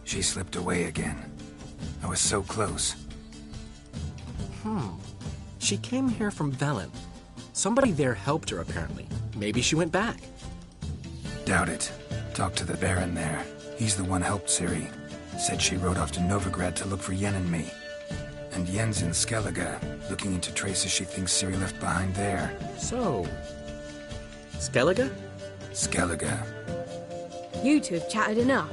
She slipped away again. I was so close. She came here from Velen. Somebody there helped her, apparently. Maybe she went back. Doubt it. Talked to the Baron there. He's the one helped Ciri. Said she rode off to Novigrad to look for Yen and me. And Yen's in Skellige, looking into traces she thinks Ciri left behind there. So, Skellige? Skellige. You two have chatted enough.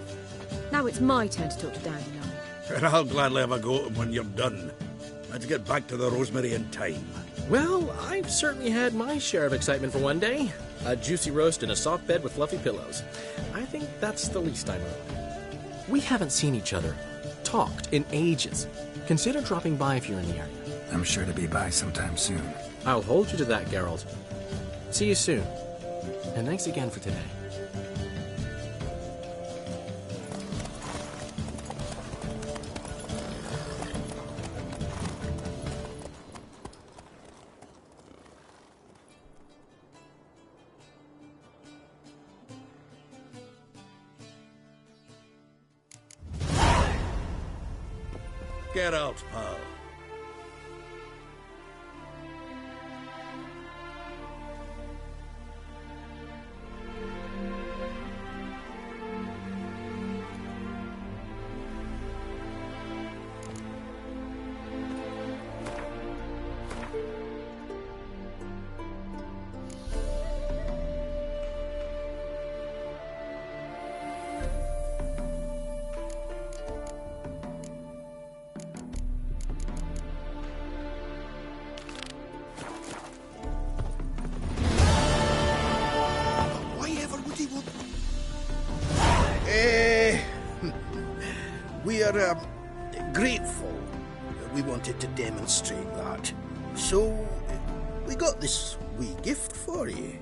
Now it's my turn to talk to Dandelion. And I'll gladly have a go at him when you're done. Let's get back to the Rosemary in time. Well, I've certainly had my share of excitement for one day. A juicy roast in a soft bed with fluffy pillows. I think that's the least I'm owed. We haven't seen each other, talked in ages. Consider dropping by if you're in the area. I'm sure to be by sometime soon. I'll hold you to that, Geralt. See you soon. And thanks again for today. Get out, pal. We are grateful. We wanted to demonstrate that. So, we got this wee gift for you.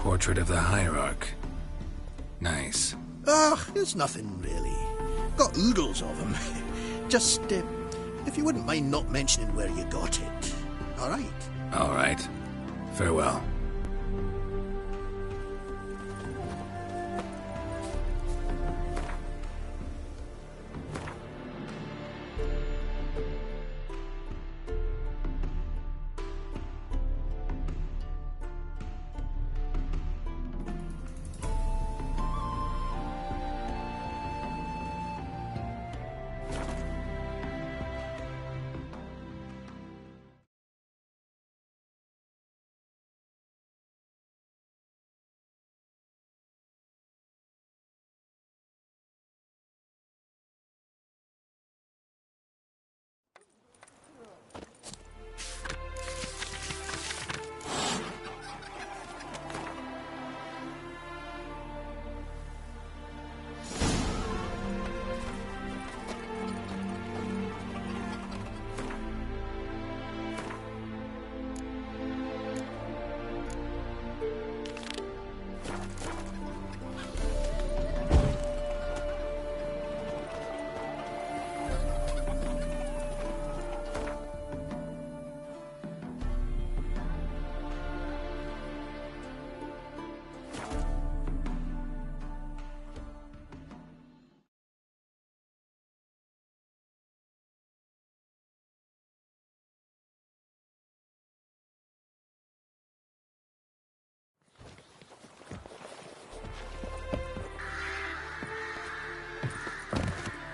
Portrait of the Hierarch. Nice. There's nothing really. Got oodles of them. Just, if you wouldn't mind not mentioning where you got it. All right? All right. Farewell.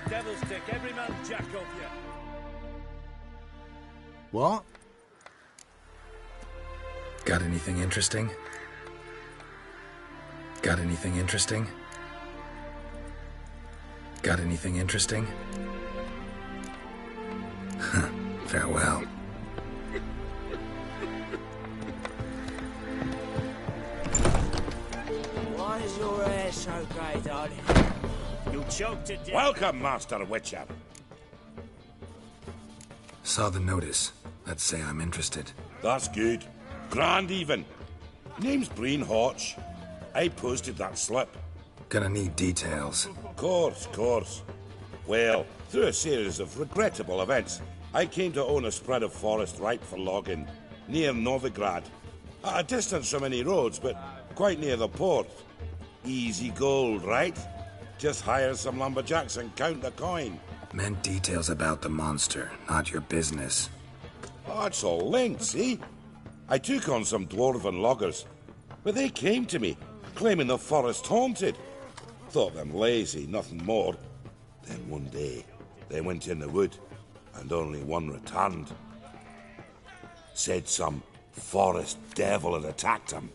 Devil's Dick, every man jack of you. What? Got anything interesting? Got anything interesting? Got anything interesting? Farewell. Why is your hair so grey, darling? You'll choke to death. Welcome, Master Witcher. Saw the notice. Let's say I'm interested. That's good. Grand even. Name's Breen Hodge. I posted that slip. Gonna need details. Course. Well, through a series of regrettable events, I came to own a spread of forest ripe for logging, near Novigrad. At a distance from any roads, but quite near the port. Easy gold, right? Just hire some lumberjacks and count the coin. Meant details about the monster, not your business. Oh, it's all linked, see? I took on some dwarven loggers, but they came to me, claiming the forest haunted. Thought them lazy, nothing more. Then one day, they went in the wood, and only one returned. Said some forest devil had attacked him.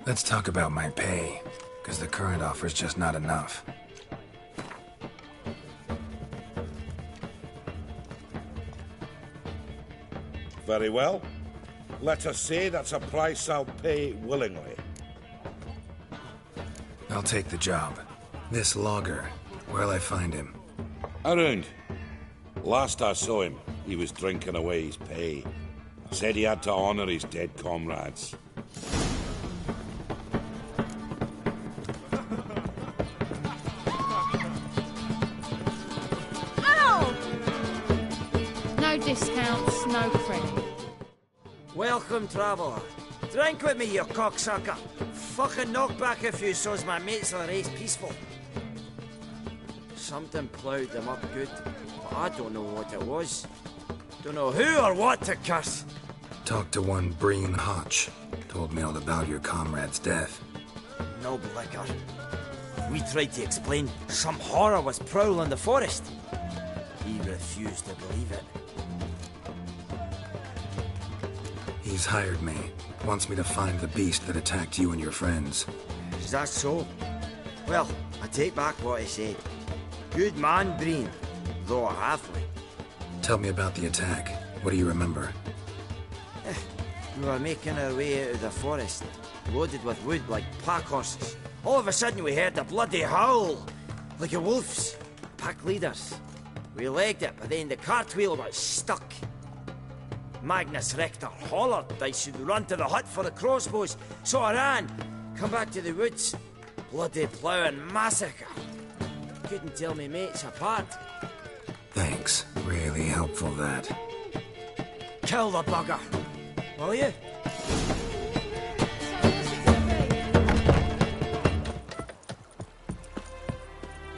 Let's talk about my pay, because the current offer's just not enough. Very well. Let us say that's a price I'll pay willingly. I'll take the job. This logger, where'll I find him? Around. Last I saw him, he was drinking away his pay. Said he had to honor his dead comrades. No discounts, no credit. Welcome, traveller. Drink with me, you cocksucker. Fucking knock back a few so's my mates will race peaceful. Something ploughed them up good, but I don't know what it was. Don't know who or what to curse. Talked to one Breen Hodge. Told me all about your comrade's death. No blicker. We tried to explain some horror was prowling the forest. He refused to believe it. He's hired me. Wants me to find the beast that attacked you and your friends. Is that so? Well, I take back what I said. Good man, Breen, though a halfling. Tell me about the attack. What do you remember? We were making our way out of the forest, loaded with wood like pack horses. All of a sudden we heard a bloody howl, like a wolf's. Pack leaders. We legged it, but then the cartwheel got stuck. Magnus Rector hollered I should run to the hut for the crossbows, so I ran. Come back to the woods. Bloody ploughing massacre. Couldn't tell me mates apart. Thanks. Really helpful, that. Kill the bugger, will you?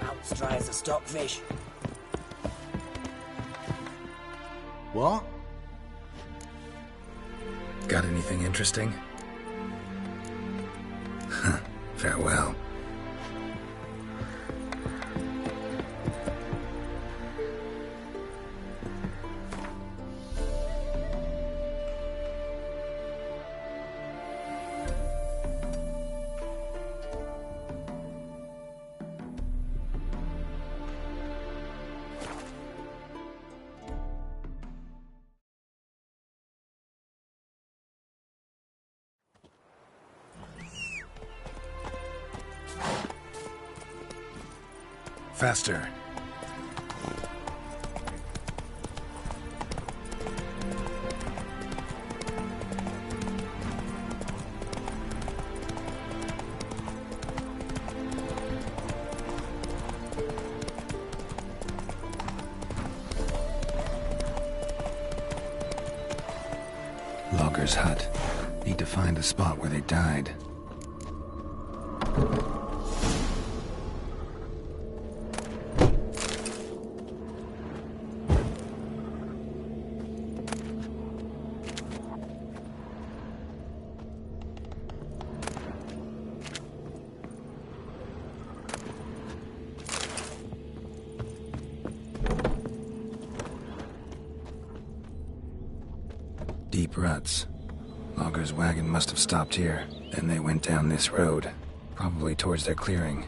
Mount's dry as a stockfish. What? Got anything interesting? Farewell. Faster. Logger's hut. Need to find the spot where they died. Deep ruts. Logger's wagon must have stopped here. Then they went down this road, probably towards their clearing.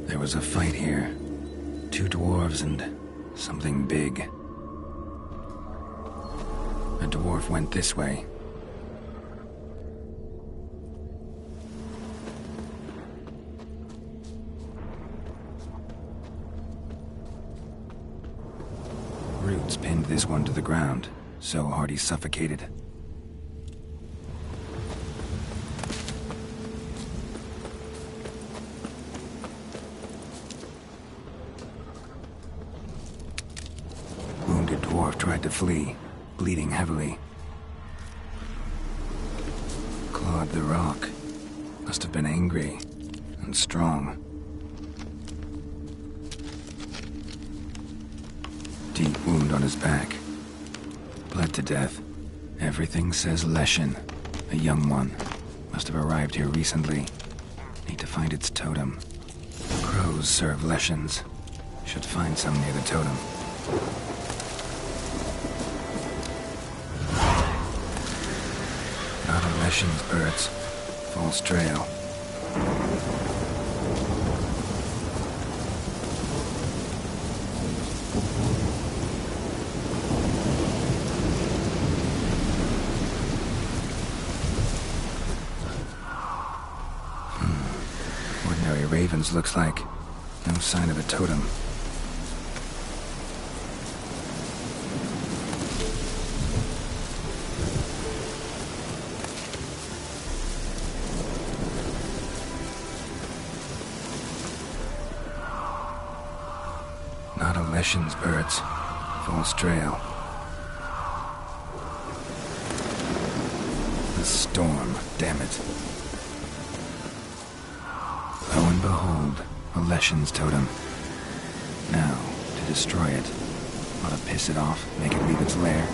There was a fight here. 2 dwarves and something big. A dwarf went this way. Roots pinned this one to the ground, so hard he suffocated. Wounded dwarf tried to flee, bleeding heavily. Clawed the rock. Must have been angry and strong. Deep wound on his back. Bled to death. Everything says Leshen, a young one. Must have arrived here recently. Need to find its totem. Crows serve Leshens. Should find some near the totem. Not a Leshen's birds. False trail. Ordinary ravens looks like. No sign of a totem. Not a Leshen's birds. False trail. storm, damn it. Lo and behold, a Leshen's totem. Now, to destroy it. Ought to piss it off, make it leave its lair.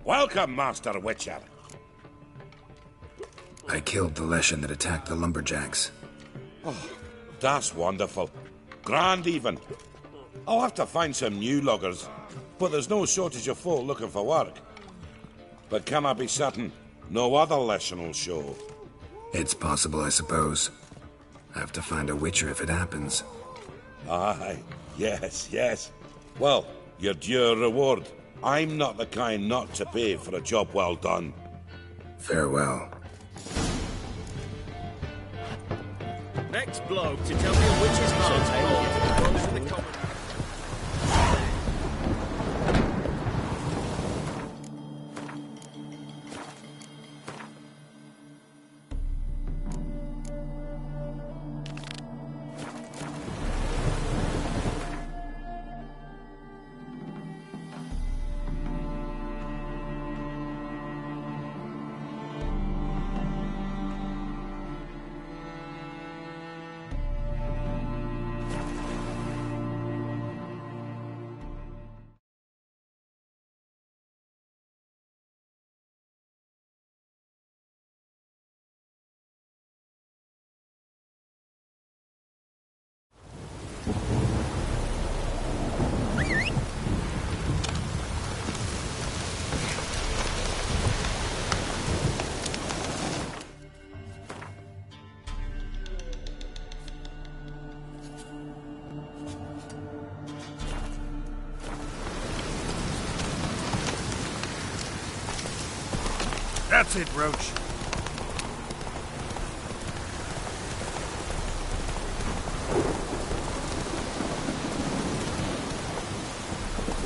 Welcome, Master Witcher. I killed the Leshen that attacked the lumberjacks. Oh, that's wonderful. Grand, even. I'll have to find some new loggers, but there's no shortage of folk looking for work. But can I be certain no other Leshen will show? It's possible, I suppose. I have to find a Witcher if it happens. Aye, yes. Well, your due reward. I'm not the kind not to pay for a job well done. Farewell. Next bloke to tell me a witch's heart. That's it, Roach.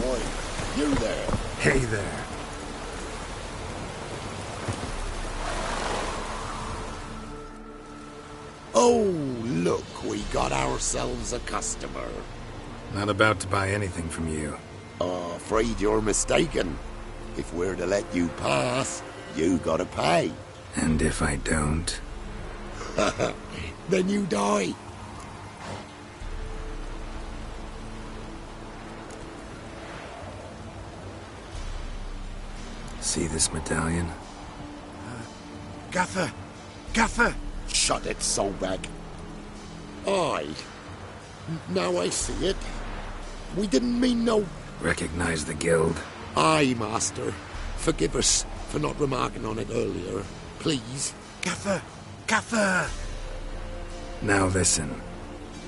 Boy, you there. Hey there. Oh, look, we got ourselves a customer. Not about to buy anything from you. Afraid you're mistaken. If we're to let you pass, you gotta pay. And if I don't? Then you die. See this medallion? Gaffer! Gaffer! Shut it, Solbag. Aye. Now I see it. We didn't mean no... Recognize the guild? Aye, Master. Forgive us for not remarking on it earlier. Please. Gaffer! Gaffer! Now listen.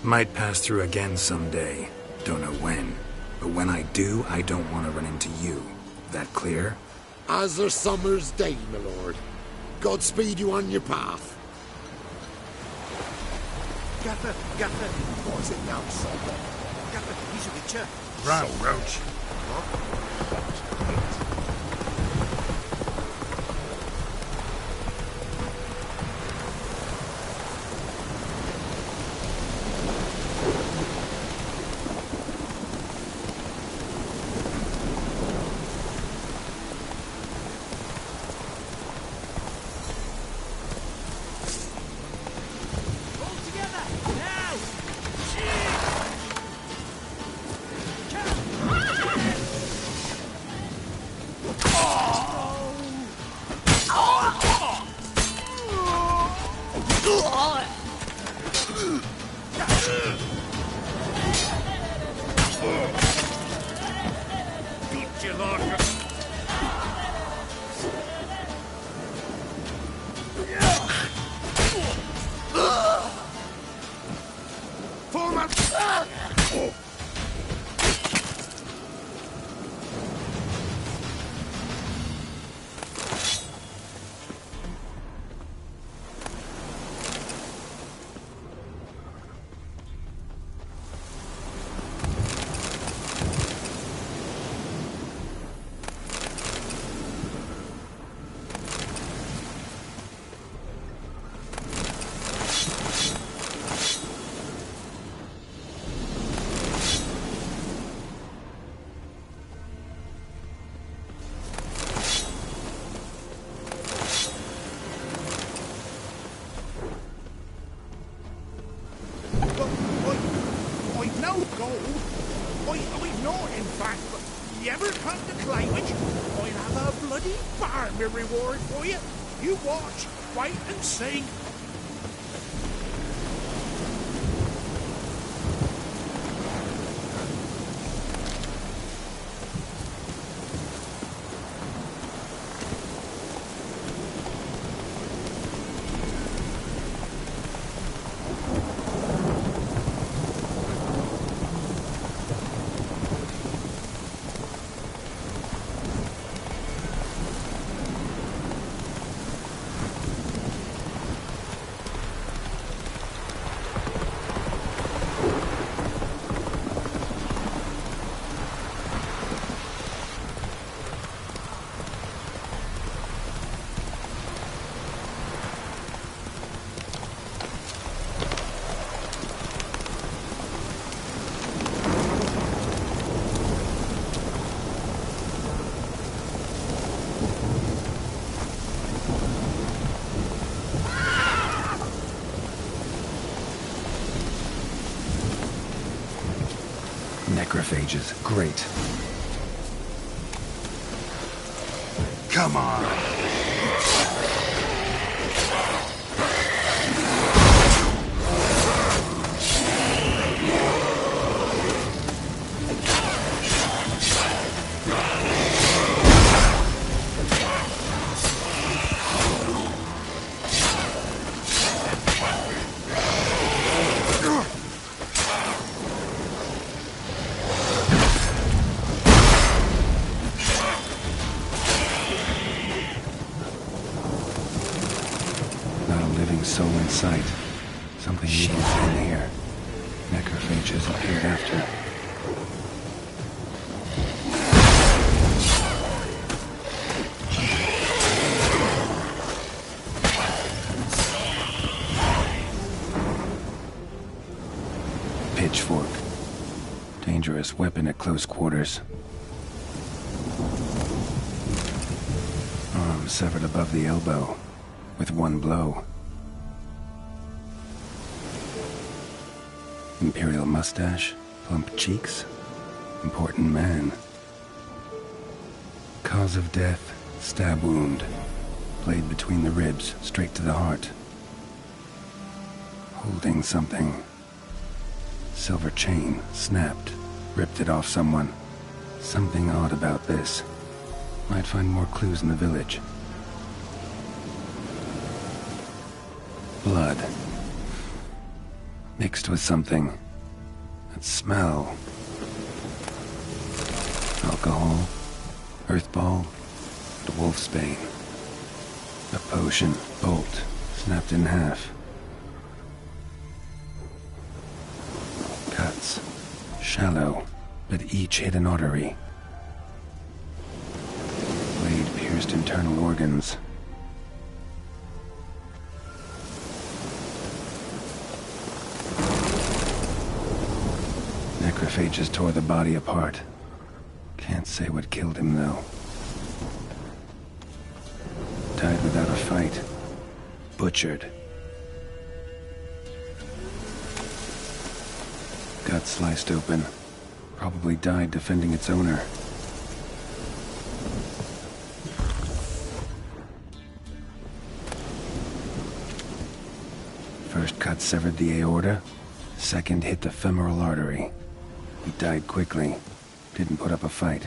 Might pass through again someday. Don't know when. But when I do, I don't want to run into you. That clear? As a summer's day, my lord. Godspeed you on your path. Gaffer! Gaffer! What's it now, Solbag? Gaffer, he's a witcher. Run, Roach. bloody farm a reward for you. You watch, wait and see. Necrophages, great. Come on. Soul in sight. Something evil in here. Necrophages appeared after. Pitchfork. Dangerous weapon at close quarters. Arm severed above the elbow, with one blow. Imperial mustache, plump cheeks, important man. Cause of death, stab wound. Blade between the ribs, straight to the heart. Holding something. Silver chain, snapped, ripped it off someone. Something odd about this. Might find more clues in the village. Blood. Mixed with something. That smell. Alcohol, earthball, and wolfsbane. A potion, bolt, snapped in half. Cuts. Shallow, but each hit an artery. Blade pierced internal organs. Necrophages tore the body apart. Can't say what killed him, though. Died without a fight. Butchered. Gut sliced open. Probably died defending its owner. First cut severed the aorta. Second hit the femoral artery. He died quickly. Didn't put up a fight.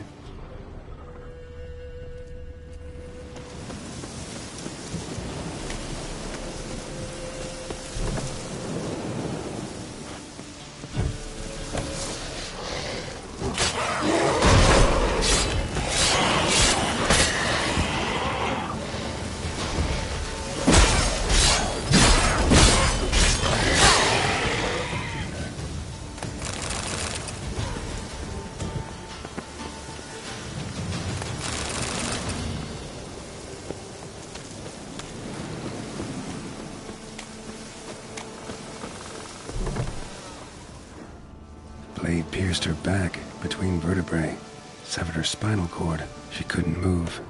Blade pierced her back between vertebrae, severed her spinal cord. She couldn't move.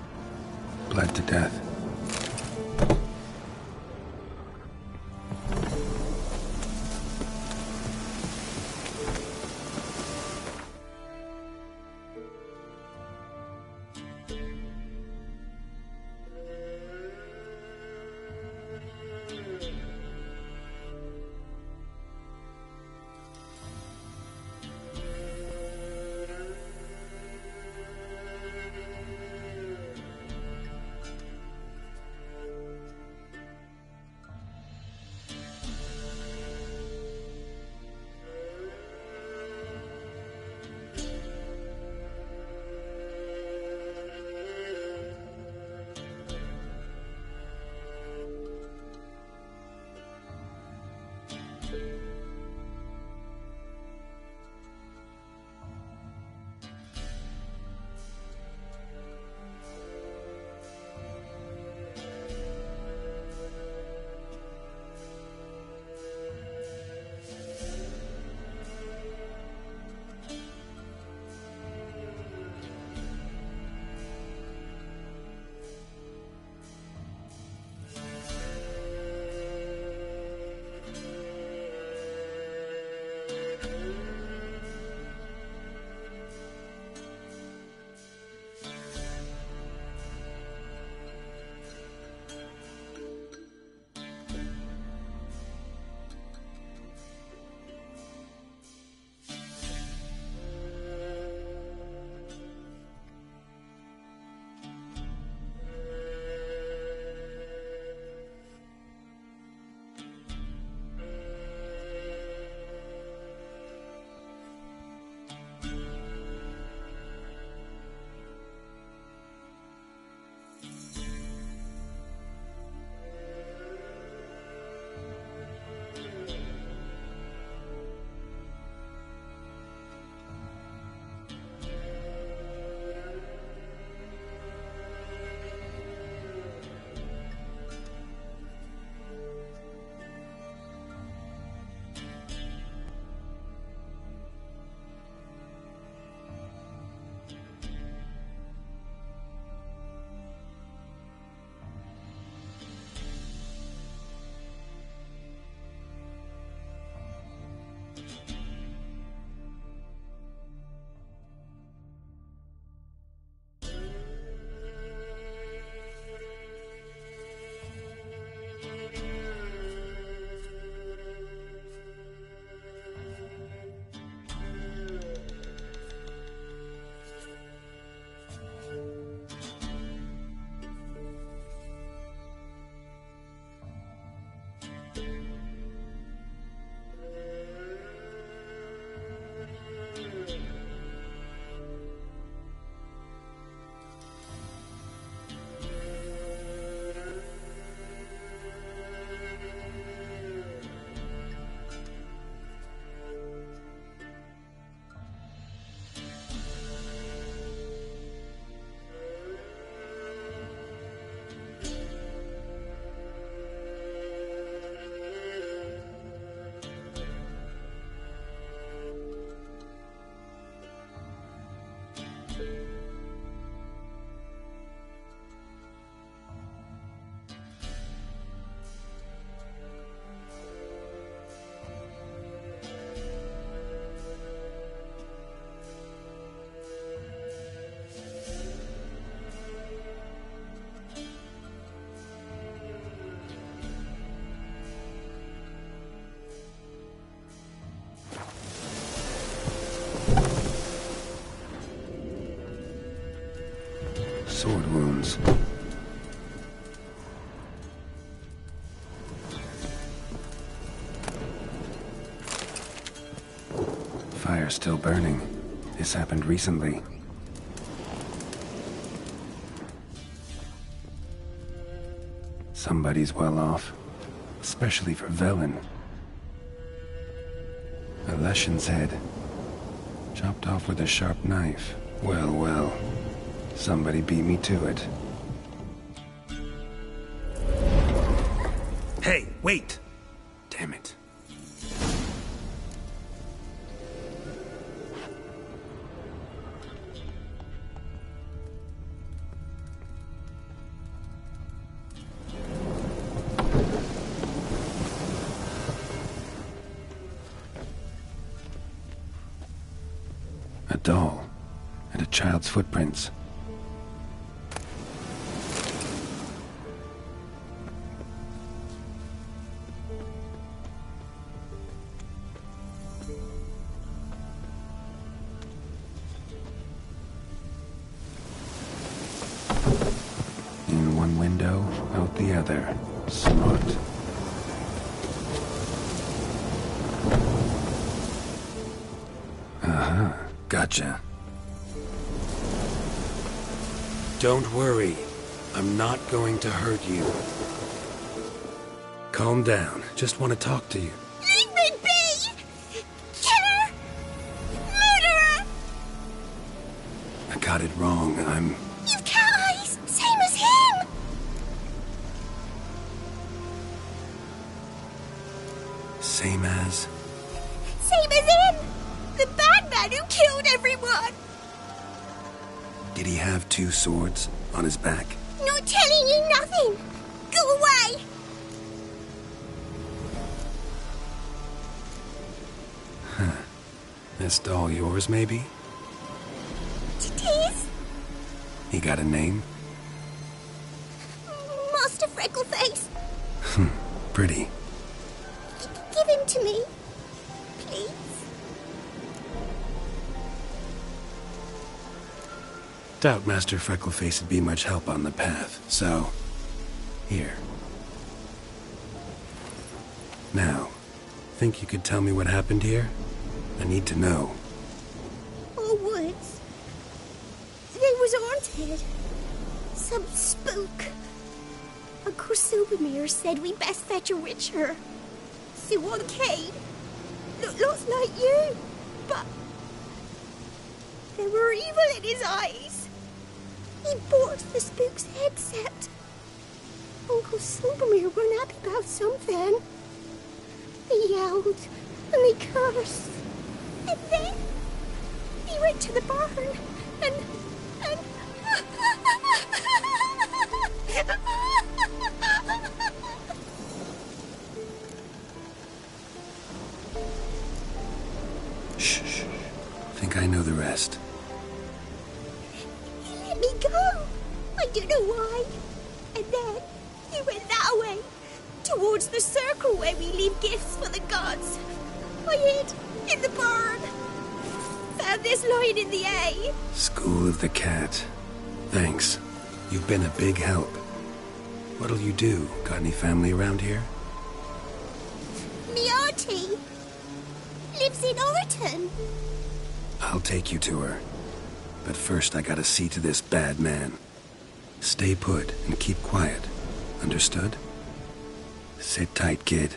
Bled to death. sword wounds. Fire's still burning. This happened recently. Somebody's well off, especially for Velen. A Leshen's head, chopped off with a sharp knife. Well, well, somebody beat me to it. Hey, wait! Damn it. A doll, and a child's footprints. In one window, out the other. Smart. Aha. Gotcha. Don't worry. I'm not going to hurt you. Calm down. Just want to talk to you. Leave me be! Killer! Murderer! I got it wrong. You've cat eyes! Same as him! Same as... Same as him! The bad man who killed everyone! Did he have two swords on his back? Not telling you nothing! Go away! Huh. This doll yours, maybe? It is? He got a name? Master Freckleface. Pretty. Give him to me. Please. Doubt Master Freckleface would be much help on the path, so... here. Now, think you could tell me what happened here? I need to know. All woods. They was haunted. Some spook. Uncle Silvermere said we best fetch a witcher. So one came. Looks like you, but... there were evil in his eyes. He bought the spook's headset. Uncle Silvermere weren't happy about something. They yelled and they cursed. And then he went to the barn and Shh. Think I know the rest. he let me go. I don't know why. And then he went that way, towards the circle where we leave gifts for the gods. I hid in the barn. Found this lying in the hay. School of the Cat. Thanks. You've been a big help. What'll you do? Got any family around here? Me auntie lives in Orton. I'll take you to her. But first I gotta see to this bad man. Stay put and keep quiet. Understood? Sit tight, kid.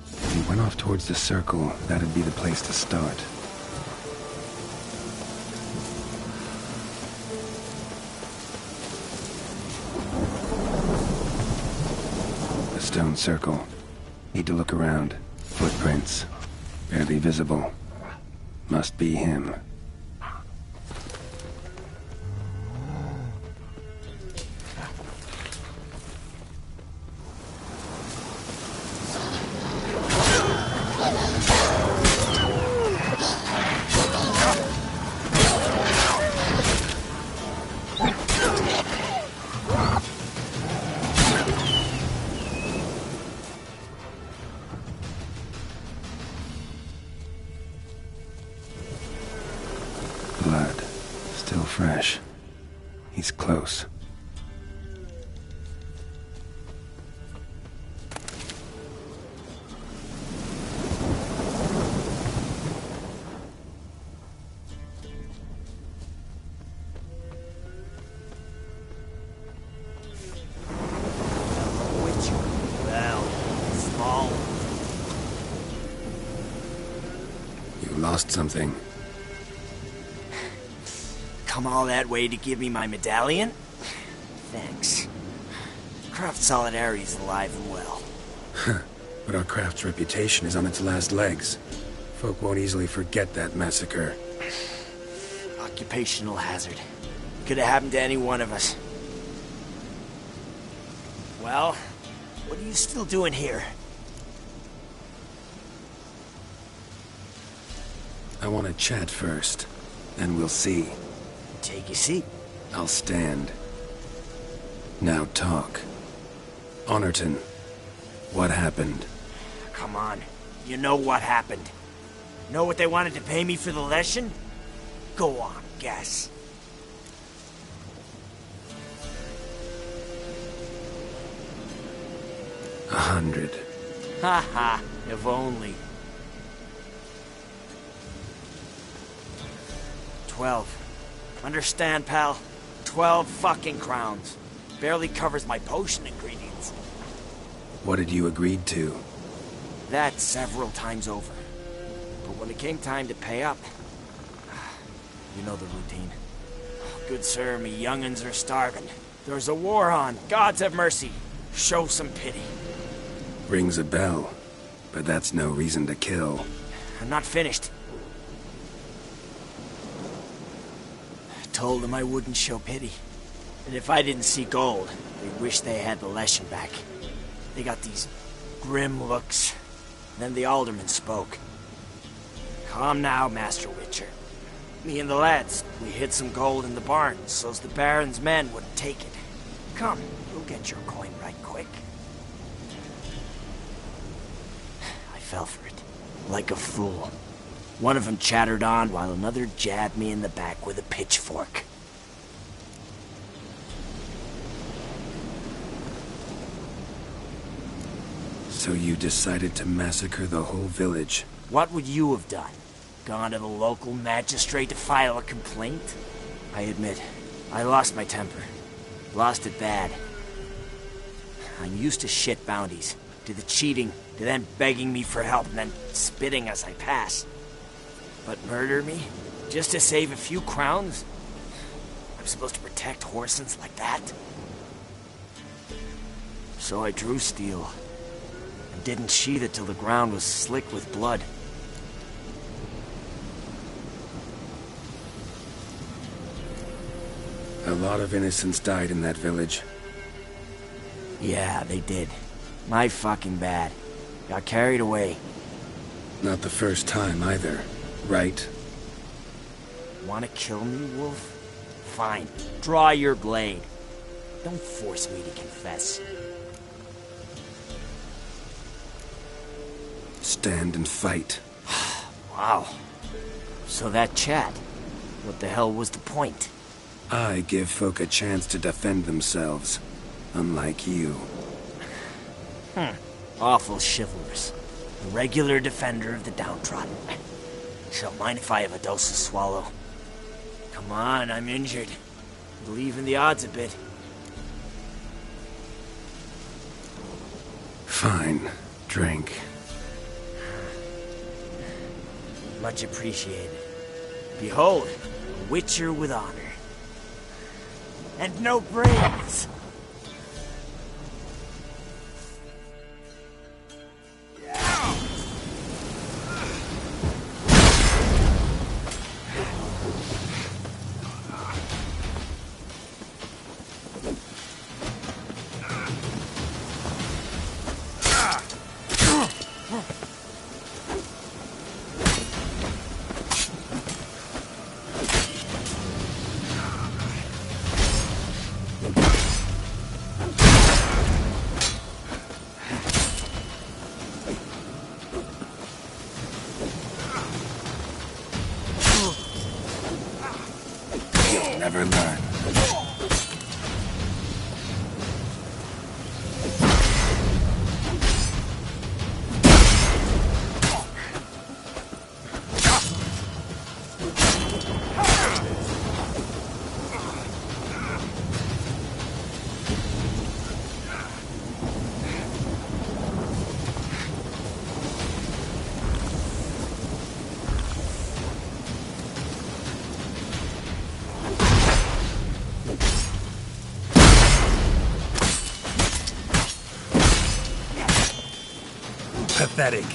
If you went off towards the circle, that'd be the place to start. The stone circle. Need to look around. Footprints. Barely visible. Must be him. blood. Still fresh. He's close. Well, small. You lost something. Come all that way to give me my medallion? Thanks. Craft Solidarity's alive and well. But our craft's reputation is on its last legs. Folk won't easily forget that massacre. Occupational hazard. Could have happened to any one of us. Well, what are you still doing here? I want to chat first, then we'll see. Take your seat. I'll stand. Now talk. Honorton, what happened? Come on. You know what happened. Know what they wanted to pay me for the lesson? Go on, guess. $100. Ha ha, if only. 12. Understand, pal? 12 fucking crowns. Barely covers my potion ingredients. What had you agreed to? That several times over. But when it came time to pay up, you know the routine. Good sir, me young'uns are starving. There's a war on. Gods have mercy. Show some pity. Rings a bell, but that's no reason to kill. I'm not finished. I told them I wouldn't show pity. And if I didn't see gold, they'd wish they had the lesson back. They got these grim looks. Then the alderman spoke. Come now, Master Witcher. Me and the lads, we hid some gold in the barn, so's the Baron's men wouldn't take it. Come, you'll get your coin right quick. I fell for it, like a fool. One of them chattered on while another jabbed me in the back with a pitchfork. So you decided to massacre the whole village? What would you have done? Gone to the local magistrate to file a complaint? I admit, I lost my temper. Lost it bad. I'm used to shit bounties, to the cheating, to them begging me for help and then spitting as I pass. But murder me? Just to save a few crowns? I'm supposed to protect Horsens like that? So I drew steel, and didn't sheathe it till the ground was slick with blood. A lot of innocents died in that village. Yeah, they did. My fucking bad. Got carried away. Not the first time either, right? Wanna kill me, Wolf? Fine. Draw your blade. Don't force me to confess. Stand and fight. Wow. So that chat, what the hell was the point? I give folk a chance to defend themselves, unlike you. Awful chivalrous. A regular defender of the downtrodden. Don't mind if I have a dose to swallow. Come on, I'm injured. Believe in the odds a bit. Fine. Drink. Much appreciated. Behold, a witcher with honor. And no brains! never learn. Pathetic.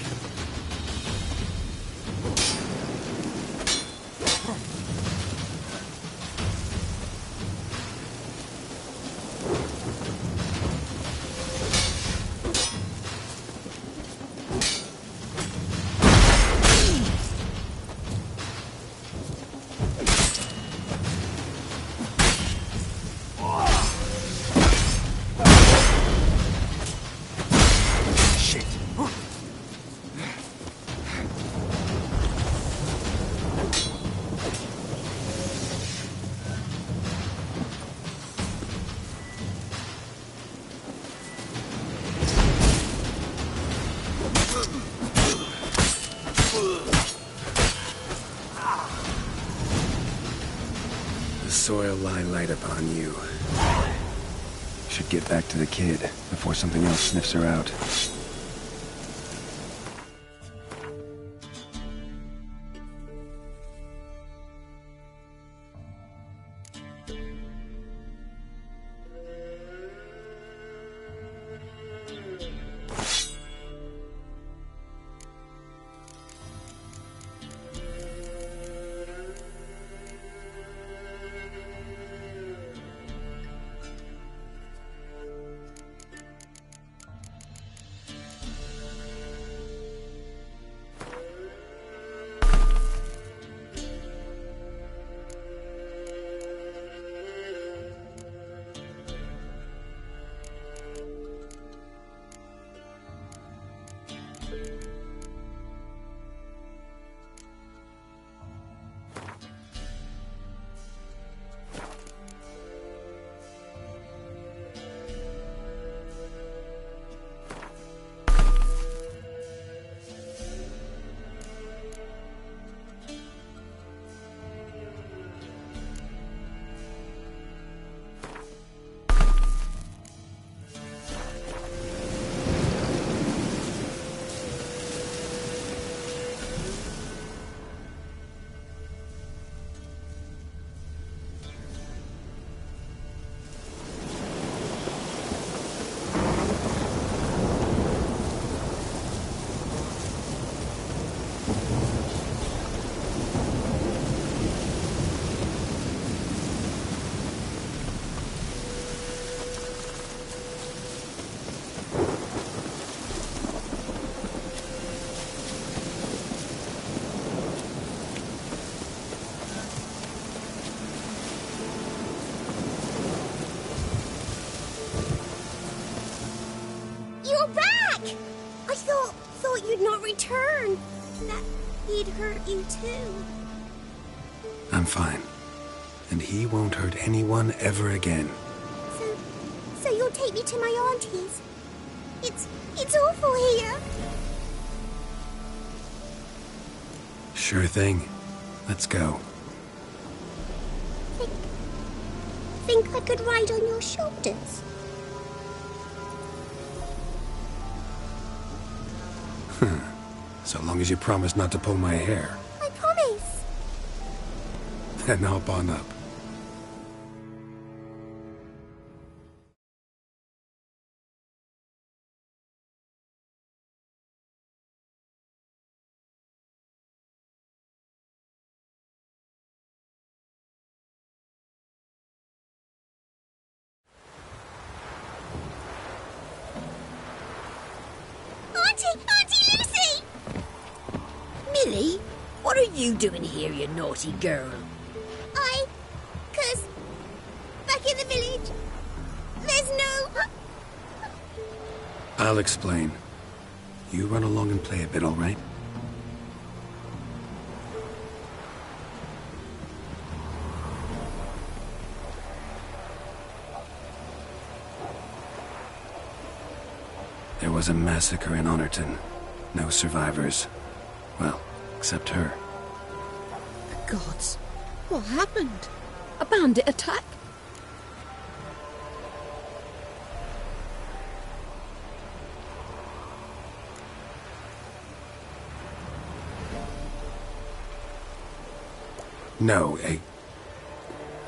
The soil lie light upon you. Should get back to the kid before something else sniffs her out. You're back! I thought you'd not return. That he'd hurt you too. I'm fine. And he won't hurt anyone ever again. So you'll take me to my auntie's? It's awful here. Sure thing. Let's go. Think I could ride on your shoulders? So long as you promise not to pull my hair. I promise. Then hop on up. Auntie Lucy! Millie, what are you doing here, you naughty girl? 'Cause back in the village, there's no... I'll explain. You run along and play a bit, all right? was a massacre in Honorton. No survivors. Well, except her. The gods. What happened? A bandit attack? No,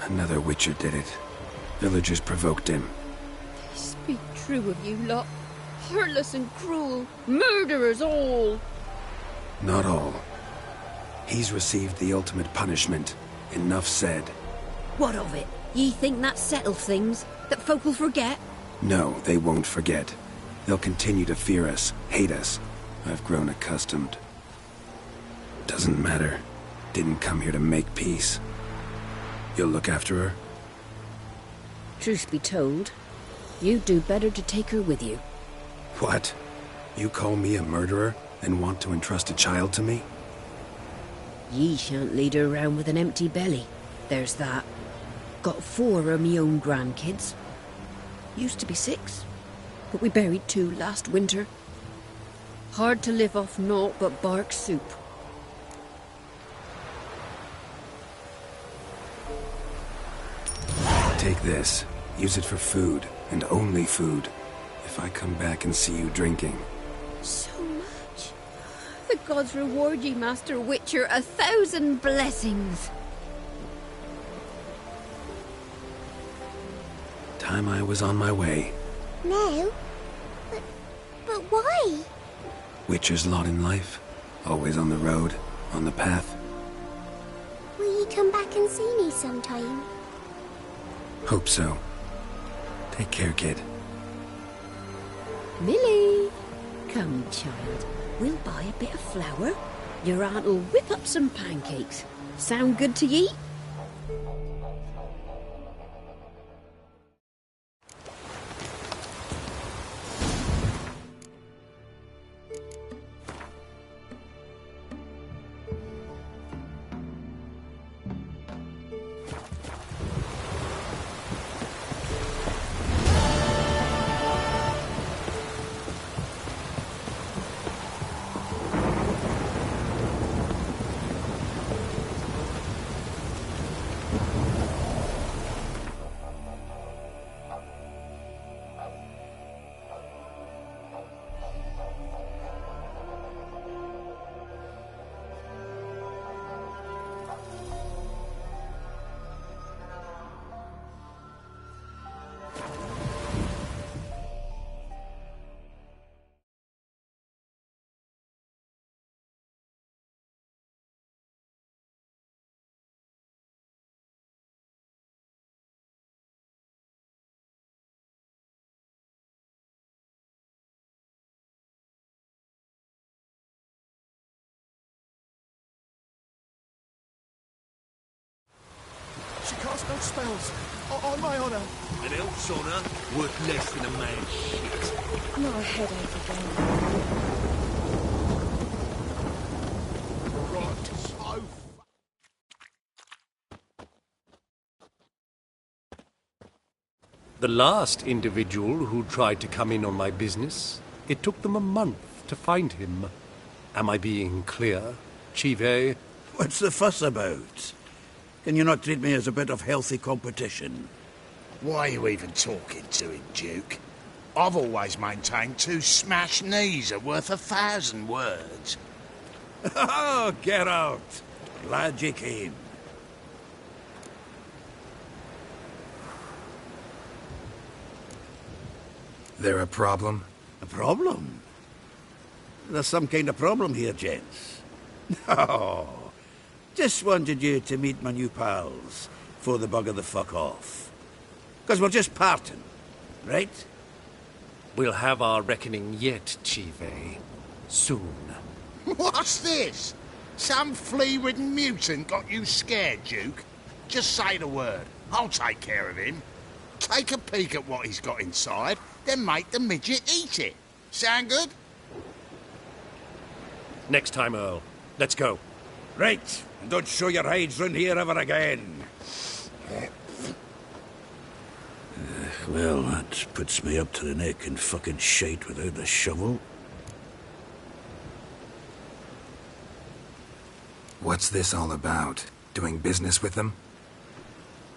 another Witcher did it. Villagers provoked him. They speak true of you lot. Heartless and cruel. Murderers all. Not all. He's received the ultimate punishment. Enough said. What of it? Ye think that settles things? That folk will forget? No, they won't forget. They'll continue to fear us, hate us. I've grown accustomed. Doesn't matter. Didn't come here to make peace. You'll look after her? Truth be told, you'd do better to take her with you. What? You call me a murderer and want to entrust a child to me? Ye shan't lead her around with an empty belly. There's that. Got 4 of me own grandkids. Used to be 6, but we buried 2 last winter. Hard to live off naught but bark soup. Take this. Use it for food, and only food. If I come back and see you drinking. So much. The gods reward ye, Master Witcher, 1,000 blessings. Time I was on my way. No. But why? Witcher's lot in life. Always on the road, on the path. Will you come back and see me sometime? Hope so. Take care, kid. Millie! Come, child. We'll buy a bit of flour. Your aunt'll whip up some pancakes. Sound good to ye? She casts no spells. On my honour. An elf's honour worth less than a man's shit. Not a headache again. Right, so... The last individual who tried to come in on my business, it took them a month to find him. Am I being clear, Chive? What's the fuss about? Can you not treat me as a bit of healthy competition? Why are you even talking to him, Duke? I've always maintained 2 smashed knees are worth 1,000 words. Oh, get out! Glad you came. There a problem? A problem? There's some kind of problem here, gents. No. Just wanted you to meet my new pals before the bugger the fuck off. Because we're just parting, right? We'll have our reckoning yet, Chive. Soon. What's this? Some flea-ridden mutant got you scared, Duke? Just say the word. I'll take care of him. Take a peek at what he's got inside, then make the midget eat it. Sound good? Next time, Earl. Let's go. Right. And don't show your hides round here ever again. Well, that puts me up to the neck in fucking shite without the shovel. What's this all about? Doing business with them?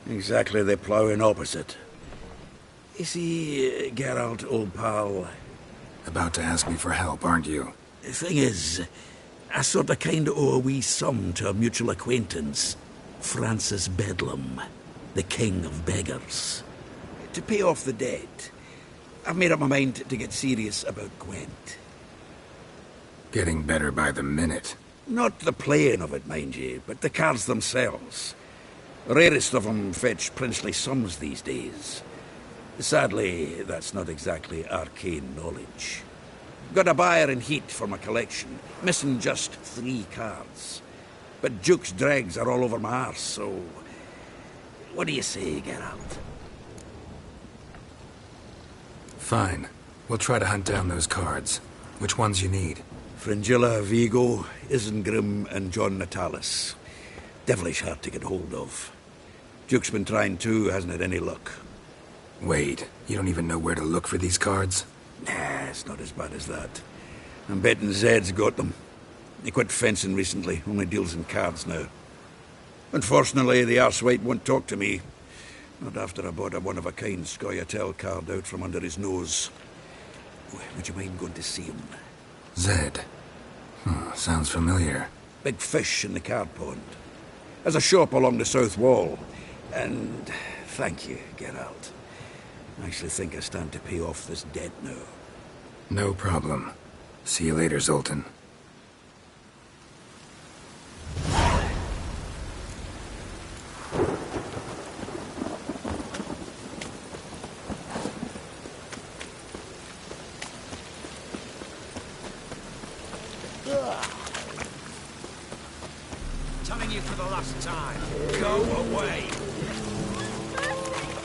Exactly the ploughing opposite. You see, Geralt, old pal... About to ask me for help, aren't you? The thing is, I sort of kinda owe a wee sum to a mutual acquaintance, Francis Bedlam, the king of beggars. To pay off the debt, I've made up my mind to get serious about Gwent. Getting better by the minute. Not the playing of it, mind you, but the cards themselves. The rarest of them fetch princely sums these days. Sadly, that's not exactly arcane knowledge. Got a buyer in heat for my collection, missing just 3 cards. But Duke's dregs are all over my arse, so... What do you say, Geralt? Fine. We'll try to hunt down those cards. Which ones you need? Fringilla, Vigo, Isengrim, and John Natalis. Devilish hard to get hold of. Duke's been trying too, hasn't had any luck. Wait, you don't even know where to look for these cards? Nah, it's not as bad as that. I'm betting Zed's got them. He quit fencing recently, only deals in cards now. Unfortunately, the arsewite won't talk to me. Not after I bought a one-of-a-kind Scoia'tael card out from under his nose. Would you mind going to see him? Zed. Sounds familiar. Big fish in the card pond. Has a shop along the south wall. And thank you, Geralt. I actually think I stand to pay off this debt now. No problem. See you later, Zoltan. Telling you for the last time. Go away.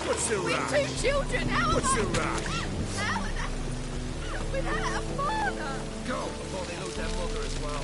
What's the rush? With 2 children, how What's am the I? rush? Without a father. Go before they lose their mother as well.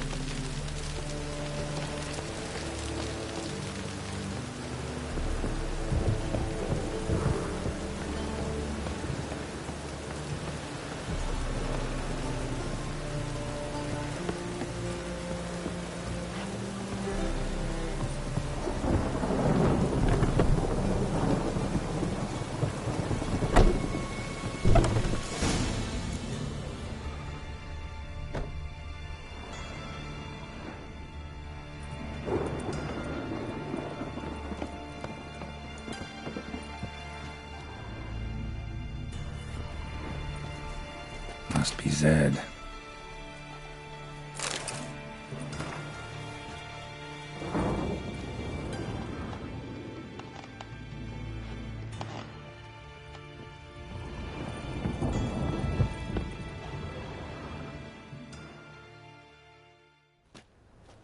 Must be Zed.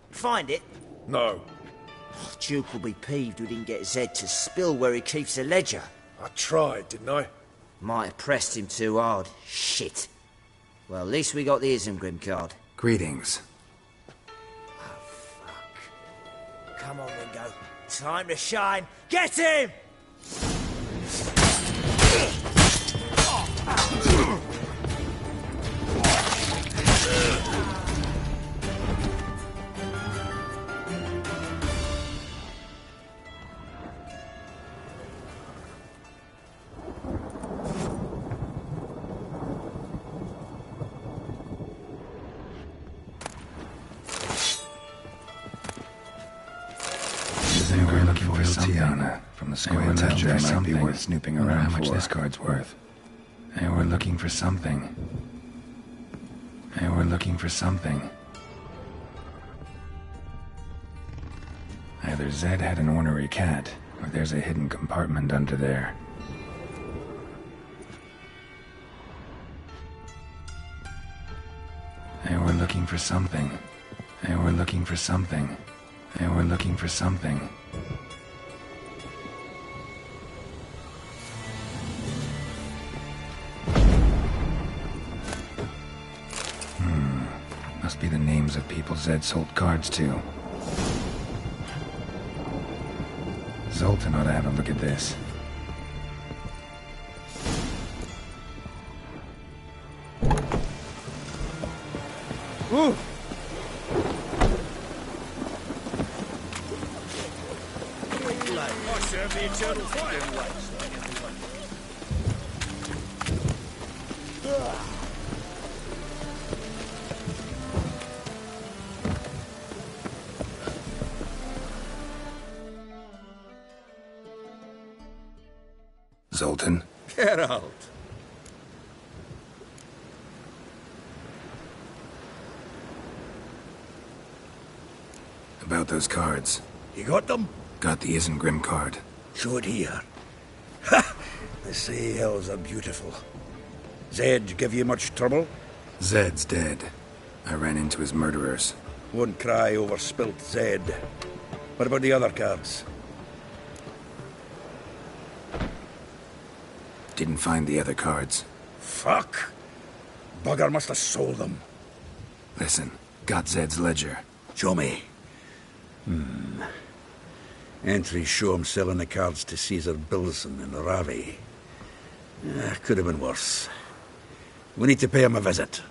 Find it? No. Duke will be peeved we didn't get Zed to spill where he keeps the ledger. I tried, didn't I? Might have pressed him too hard. Shit. Well, at least we got the Isengrim card. Greetings. Come on, Ringo. Time to shine. Get him! From the Scoia'tael, there might be worth snooping around how much this card's worth. Hey, we're looking for something. Hey, we're looking for something. Either Zed had an ornery cat, or there's a hidden compartment under there. Hey, we're looking for something. Hey, we're looking for something. Hey, we're looking for something. Must be the names of people Zed sold cards to. Zoltan ought to have a look at this. Ooh. I serve the eternal fire. Zoltan? Geralt. About those cards. You got them? Got the Isengrim card. Show it here. Ha! The sea elves are beautiful. Zed give you much trouble? Zed's dead. I ran into his murderers. Won't cry over spilt Zed. What about the other cards? Didn't find the other cards. Fuck! Bugger must have sold them. Listen, got Zed's ledger. Show me. Entries show him selling the cards to Caesar Bilson in Ravi. Could have been worse. We need to pay him a visit.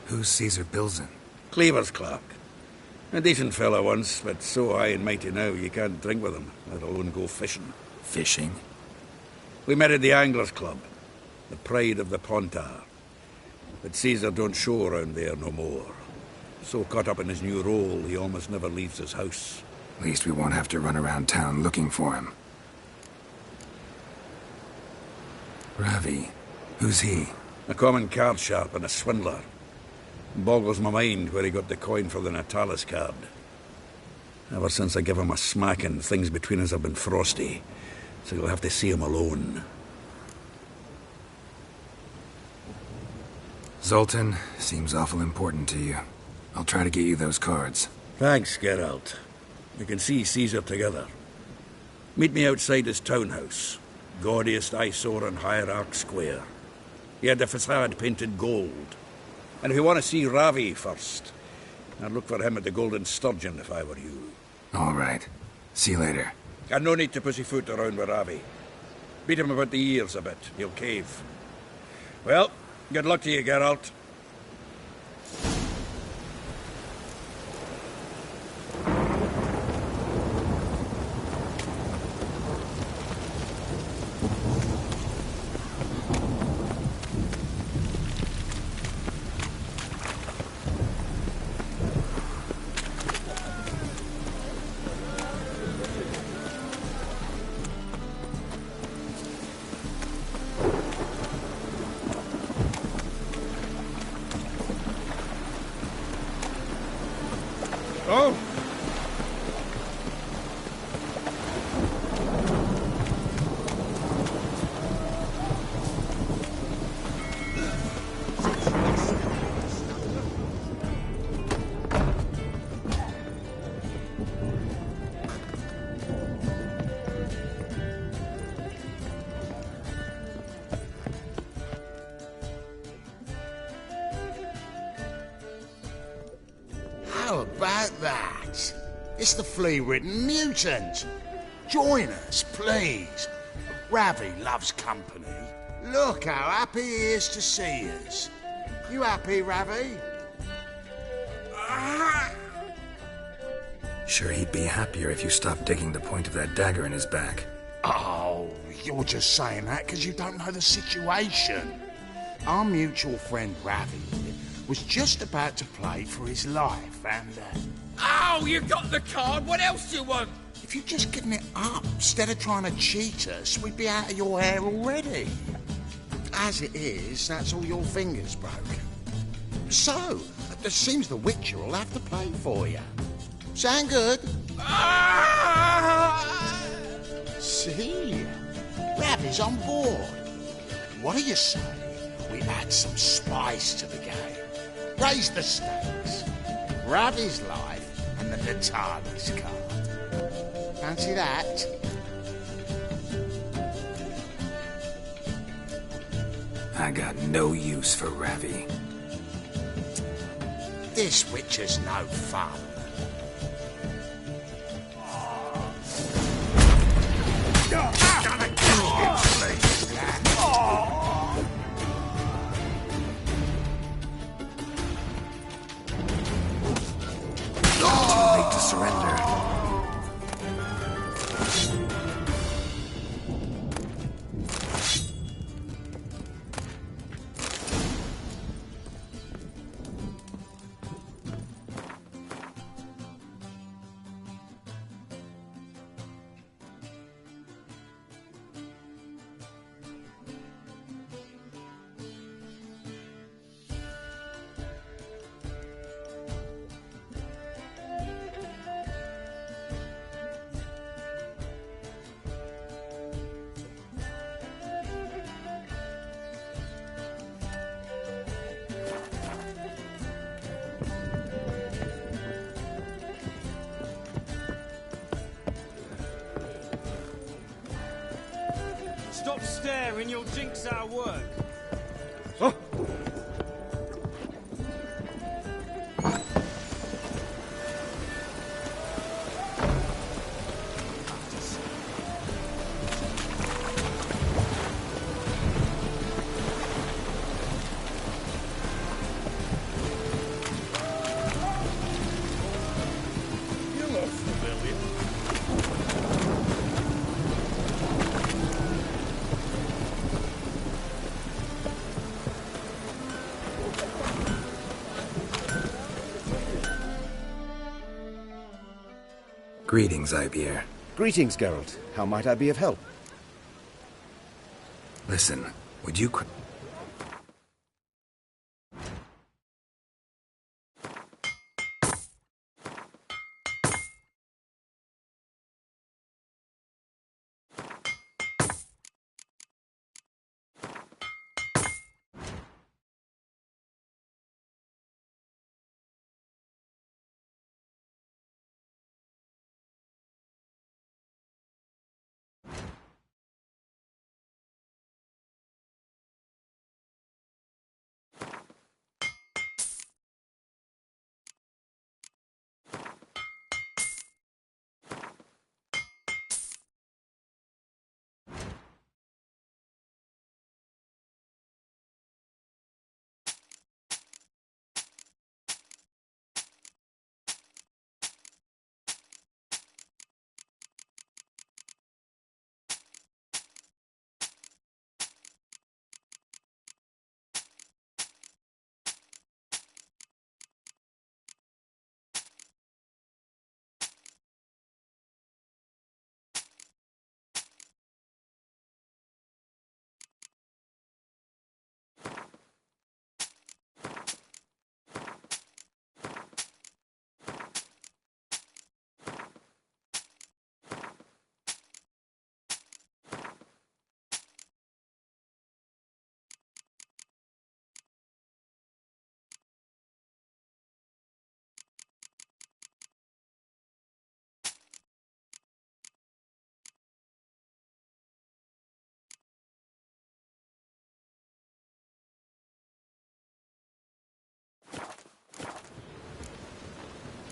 Who's Caesar Bilson? Cleaver's clerk. A decent fellow once, but so high and mighty now you can't drink with him, let alone go fishing. Fishing? We met at the Anglers Club, the pride of the Pontar. But Caesar don't show around there no more. So caught up in his new role, he almost never leaves his house. At least we won't have to run around town looking for him. Ravi. Who's he? A common card sharp and a swindler. Boggles my mind where he got the coin for the Natalis card. Ever since I gave him a smacking, things between us have been frosty. So you'll have to see him alone. Zoltan, seems awful important to you. I'll try to get you those cards. Thanks, Geralt. We can see Caesar together. Meet me outside his townhouse. Gaudiest eyesore on Hierarch Square. He had the facade painted gold. And if you want to see Ravi first, I'd look for him at the Golden Sturgeon if I were you. All right. See you later. And no need to pussyfoot around with Ravi. Beat him about the ears a bit. He'll cave. Well, good luck to you, Geralt. Oh! How about that? It's the flea-ridden mutant. Join us, please. Ravi loves company. Look how happy he is to see us. You happy, Ravi? Sure, he'd be happier if you stopped digging the point of that dagger in his back. Oh, you're just saying that because you don't know the situation. Our mutual friend Ravi was just about to play for his life and... Oh, you got the card! What else do you want? If you'd just given it up, instead of trying to cheat us, we'd be out of your hair already. As it is, that's all your fingers broken. So, it seems the Witcher will have to play for you. Sound good? See? Ravi's on board. What do you say we add some spice to the game? Raise the stakes. Ravi's life and the Natalis card. Fancy that? I got no use for Ravi. This Witcher's no fun. Stop staring, you'll jinx our work. Oh. Greetings, Ibeer. Greetings, Geralt. How might I be of help? Listen, would you...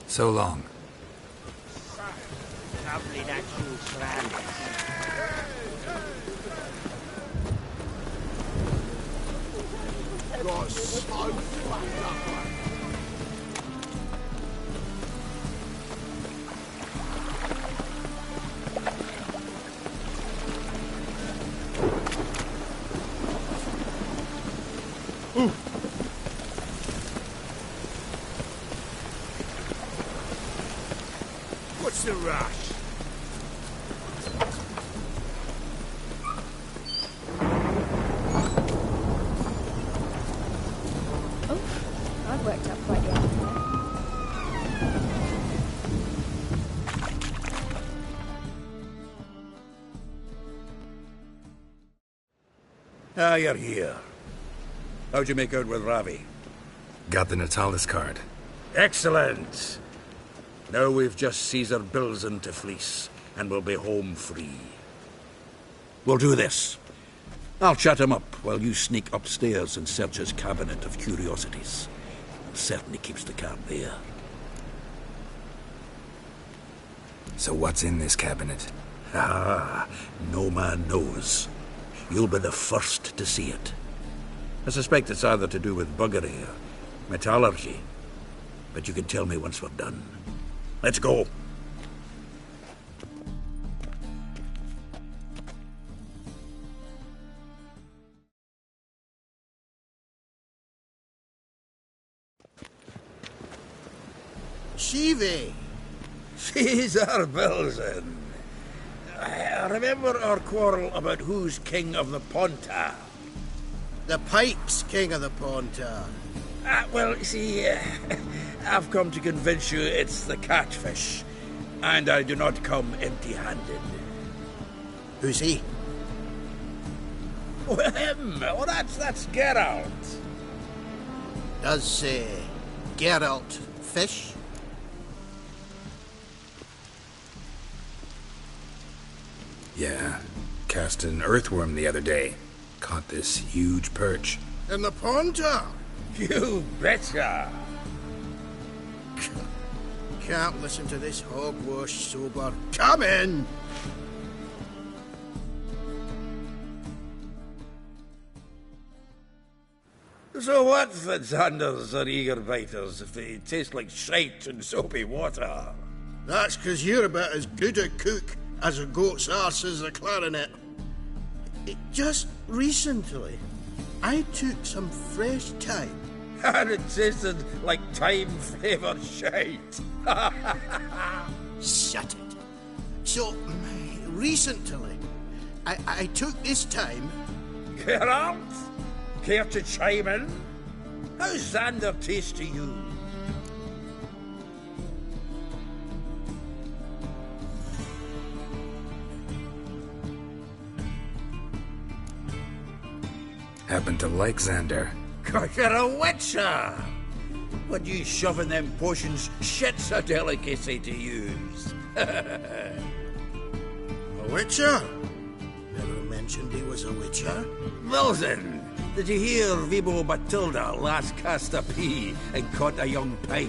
So long. Lovely that you planned. Got so fucked up. What's the rush? I've worked up quite the appetite. Ah, you're here. How'd you make out with Ravi? Got the Natalis card. Excellent! Now we've just Caesar Bilzen to fleece, and we'll be home free. We'll do this. I'll chat him up while you sneak upstairs and search his cabinet of curiosities. Certainly keeps the card there. So what's in this cabinet? Ah, no man knows. You'll be the first to see it. I suspect it's either to do with buggery or metallurgy. But you can tell me once we're done. Let's go. Shivi! Caesar Bilzen. Remember our quarrel about who's king of the Pontar? The Pipe's king of the Pontar. Well, you see, I've come to convince you it's the catfish, and I do not come empty-handed. Who's he? Oh, him! Oh, that's Geralt. Does, Geralt fish? Yeah, cast an earthworm the other day. Caught this huge perch. In the pond, Tom? You betcha! Can't listen to this hogwash sober. Come in! So what for Xanders or eager biters if they taste like shite and soapy water? That's 'cause you're about as good a cook as a goat's arse is a clarinet. Just recently, I took some fresh thyme. And it tasted like thyme-flavoured shite. Shut it. So, recently, I took this thyme... Geralt? Care to chime in? How's Xander taste to you? Happen to like Xander. 'Cause you're a witcher! When you shoving them potions, shit's a delicacy to use. A witcher? Never mentioned he was a witcher. Well then, did you hear Vibo Batilda last cast a pea and caught a young pike?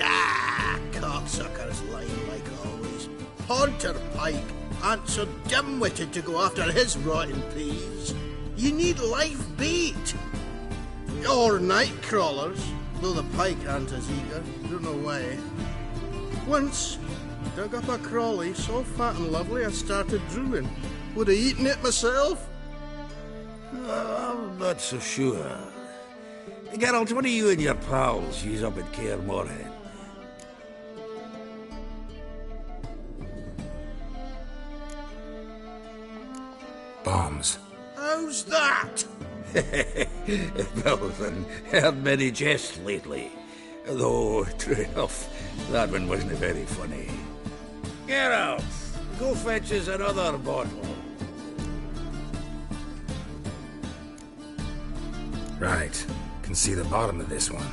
Ah, cocksucker's lying like always. Haunter Pike ain't so dim-witted to go after his rotten peas. You need live bait. Or night crawlers, though the pike aren't as eager. Don't know why. Once, dug up a crawly so fat and lovely I started drooling. Would have eaten it myself. I'm not so sure. Geralt, what do you and your pals use up at Kaer Morhen? Bombs. How's that? Well then, heard many jests lately. Though, true enough, that one wasn't very funny. Geralt, go fetch us another bottle. Right. Can see the bottom of this one.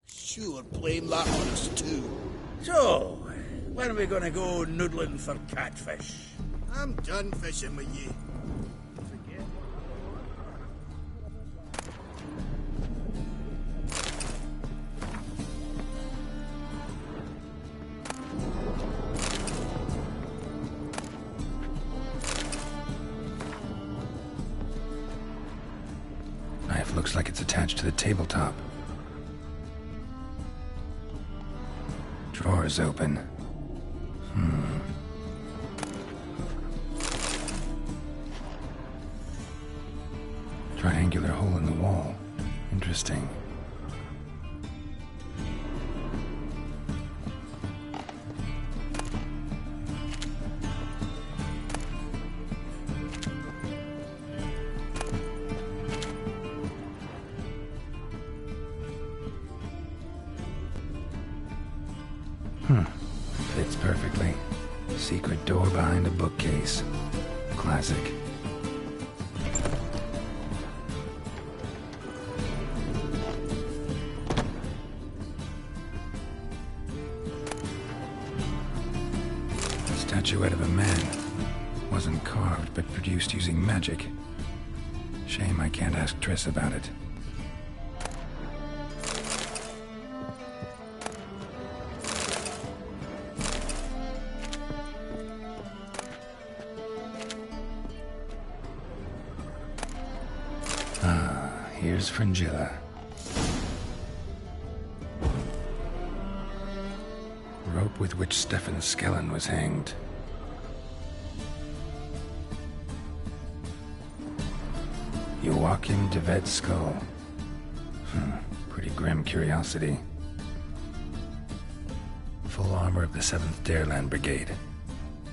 Sure, blame that on us too. So, when are we gonna go noodling for catfish? I'm done fishing with you. Knife looks like it's attached to the tabletop. Drawer's open. Triangular hole in the wall. Interesting. Fits perfectly. Secret door behind a bookcase. Classic. Statuette of a man. Wasn't carved, but produced using magic. Shame I can't ask Triss about it. Here's Fringilla. Rope with which Stefan Skellen was hanged. Joachim de Ved's skull. Pretty grim curiosity. Full armor of the 7th Dareland Brigade.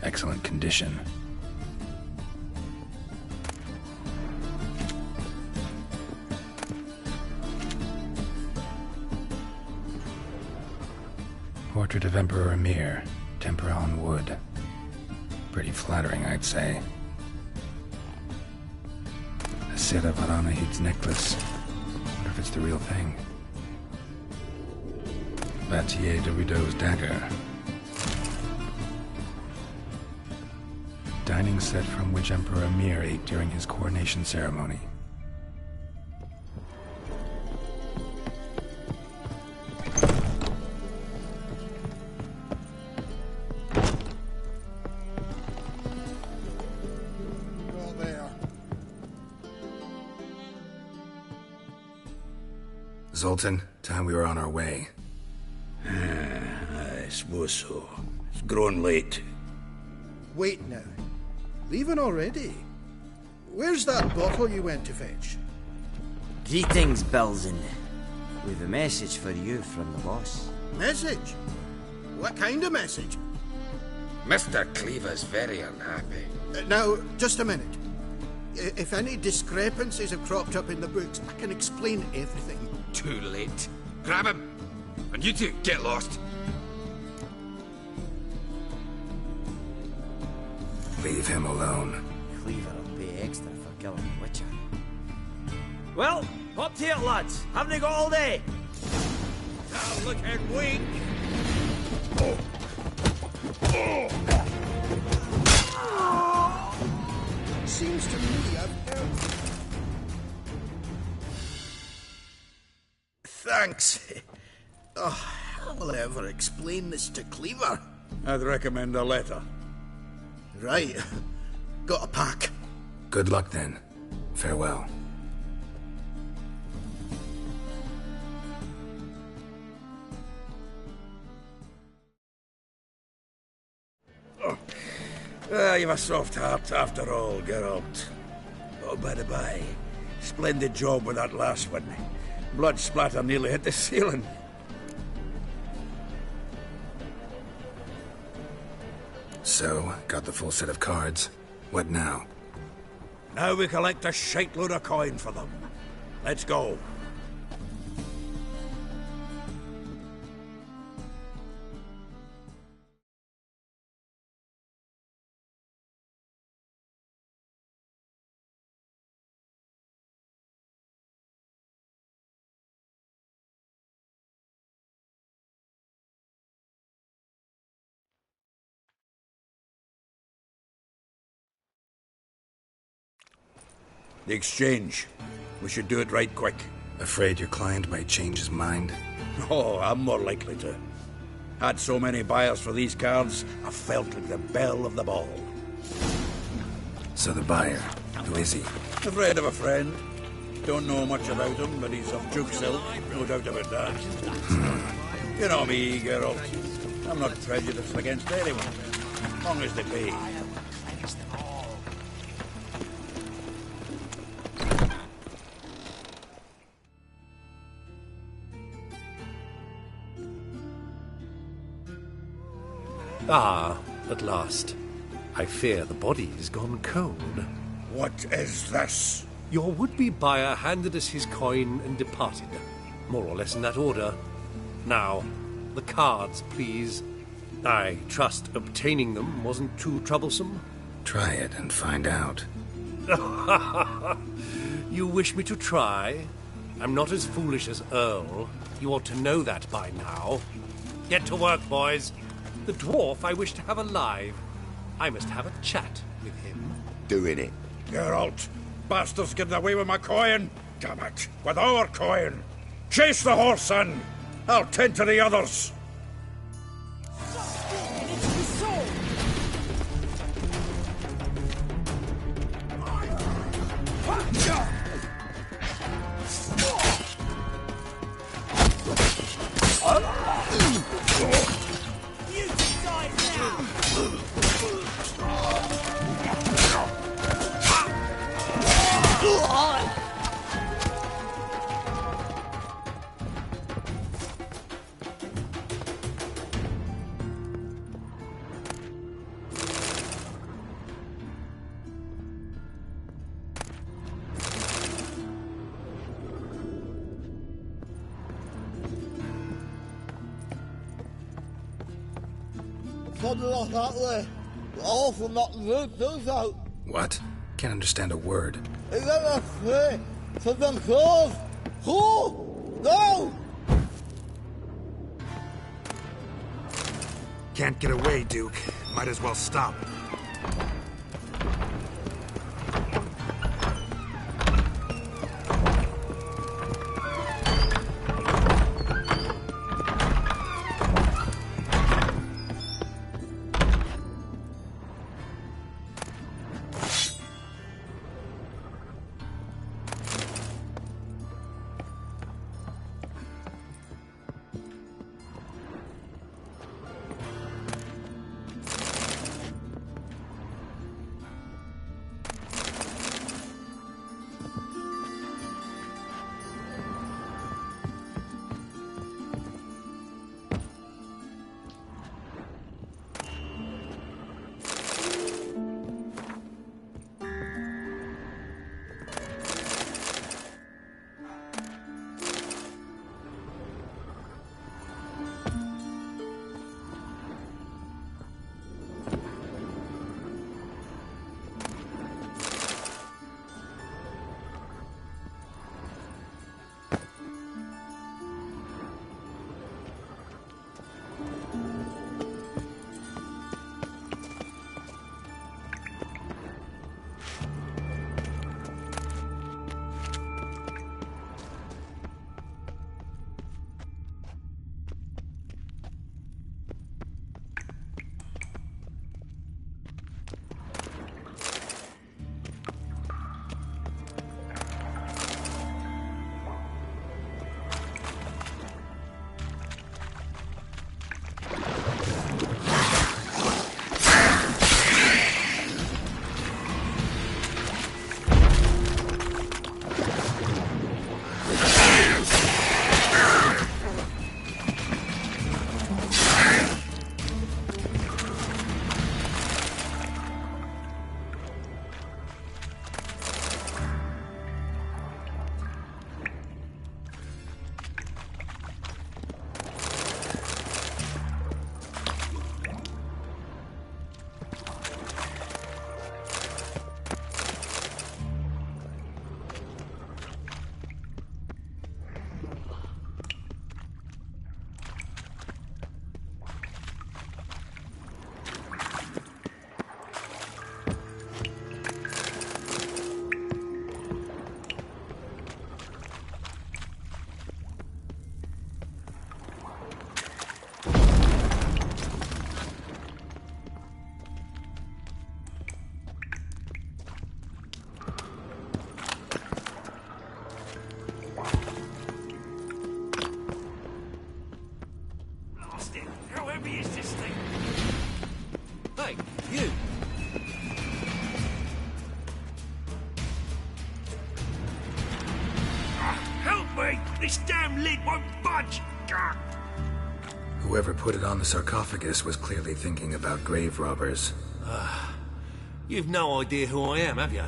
Excellent condition. Portrait of Emperor Emir, tempera on wood. Pretty flattering, I'd say. A set of Aranahid's necklace. Wonder if it's the real thing. Batier de Rideau's dagger. dining set from which Emperor Emir ate during his coronation ceremony. Zoltan, time we were on our way. I suppose so. It's grown late. Wait now. Leaving already? Where's that bottle you went to fetch? Greetings, Belzen. We've a message for you from the boss. Message? What kind of message? Mr. Cleaver's very unhappy. Now, just a minute. If any discrepancies have cropped up in the books, I can explain everything. Too late. Grab him! And you two, get lost. Leave him alone. Cleaver will pay extra for killing the Witcher. Well, up to it, lads. Haven't they got all day? Now look at wink. Seems to me I've heard... Thanks. Oh, how will I ever explain this to Cleaver? I'd recommend a letter. Right. Got a pack. Good luck then. Farewell. You've a soft heart after all, Geralt. Oh, by the by, splendid job with that last one. Blood splatter nearly hit the ceiling. So, got the full set of cards. What now? Now we collect a shiteload of coin for them. Let's go. The exchange. We should do it right quick. Afraid your client might change his mind? Oh, I'm more likely to. Had so many buyers for these cards, I felt like the belle of the ball. So the buyer, who is he? A friend of a friend. Don't know much about him, but he's of Duke's ilk, no doubt about that. You know me, Geralt. I'm not prejudiced against anyone, as long as they pay. Ah, at last. I fear the body is gone cold. What is this? Your would-be buyer handed us his coin and departed. More or less in that order. Now, the cards, please. I trust obtaining them wasn't too troublesome? Try it and find out. You wish me to try? I'm not as foolish as Earl. You ought to know that by now. Get to work, boys. The dwarf I wish to have alive. I must have a chat with him. Doing it. Geralt, bastards getting away with my coin. Damn it, with our coin. Chase the horse, son. I'll tend to the others. Something like that way. Awful not root those out. What? Can't understand a word. Is that a free? Something close. Who? No! Can't get away, Duke. Might as well stop. How heavy is this thing? Hey, you! Help me! This damn lid won't budge! Whoever put it on the sarcophagus was clearly thinking about grave robbers. You've no idea who I am, have you?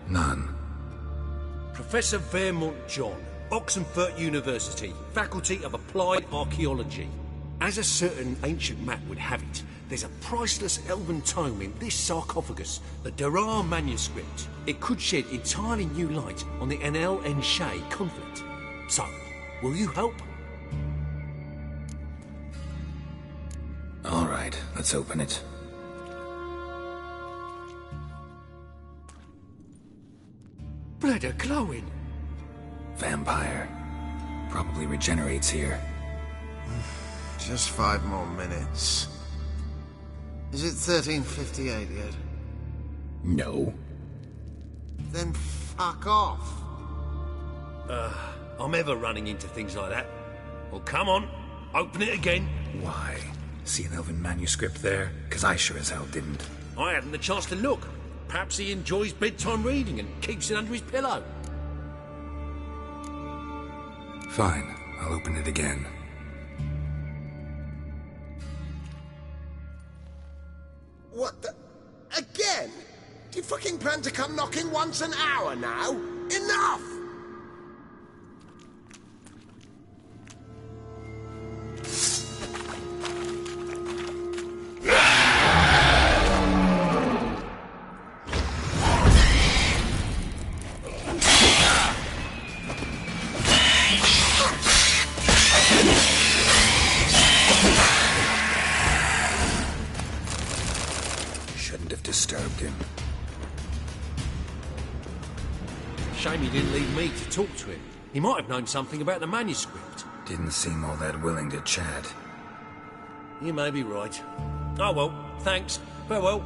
None. Professor Vermont John, Oxenford University, Faculty of Applied Archaeology. As a certain ancient map would have it, there's a priceless elven tome in this sarcophagus, the Durar manuscript. It could shed entirely new light on the Enel and Shay conflict. So, will you help? All right, let's open it. Blood are glowing. Vampire. Probably regenerates here. Just 5 more minutes. Is it 1358 yet? No. Then fuck off. I'm ever running into things like that. Well, come on, open it again. Why? See an elven manuscript there? 'Cause I sure as hell didn't. I hadn't the chance to look. Perhaps he enjoys bedtime reading and keeps it under his pillow. Fine, I'll open it again. What the... Again? Do you fucking plan to come knocking once an hour now? Enough! Disturbed him. Shame he didn't leave me to talk to him. He might have known something about the manuscript. Didn't seem all that willing to chat. You may be right. Oh well, thanks. Farewell.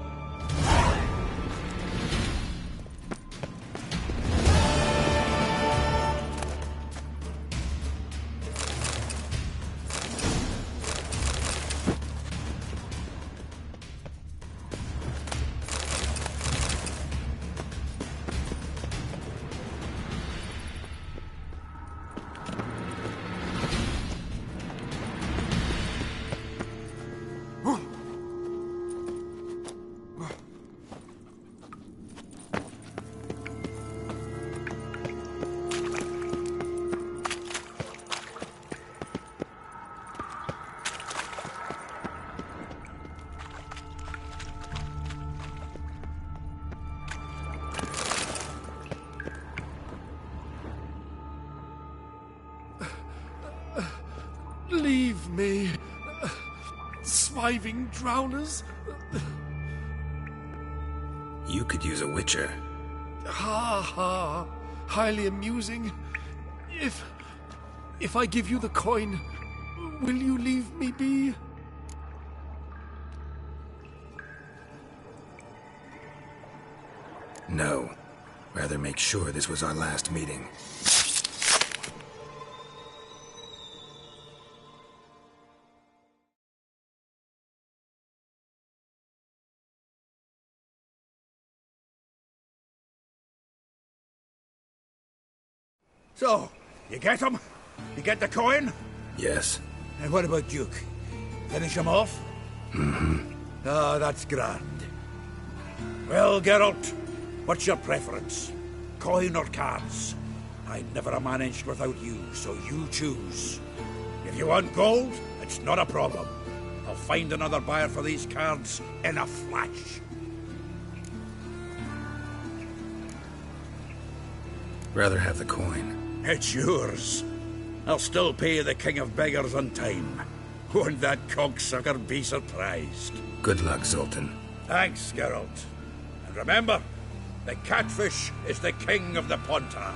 Leave me, swiving drowners. You could use a witcher. Ha ha, highly amusing. If I give you the coin, will you leave me be? No. Rather make sure this was our last meeting. So, you get him? You get the coin? Yes. And what about Duke? Finish him off? Mm-hmm. Ah, that's grand. Well, Geralt, what's your preference? Coin or cards? I'd never have managed without you, so you choose. If you want gold, it's not a problem. I'll find another buyer for these cards in a flash. Rather have the coin. It's yours. I'll still pay the King of Beggars on time. Won't that cocksucker be surprised? Good luck, Zoltan. Thanks, Geralt. And remember, the catfish is the king of the Pontar.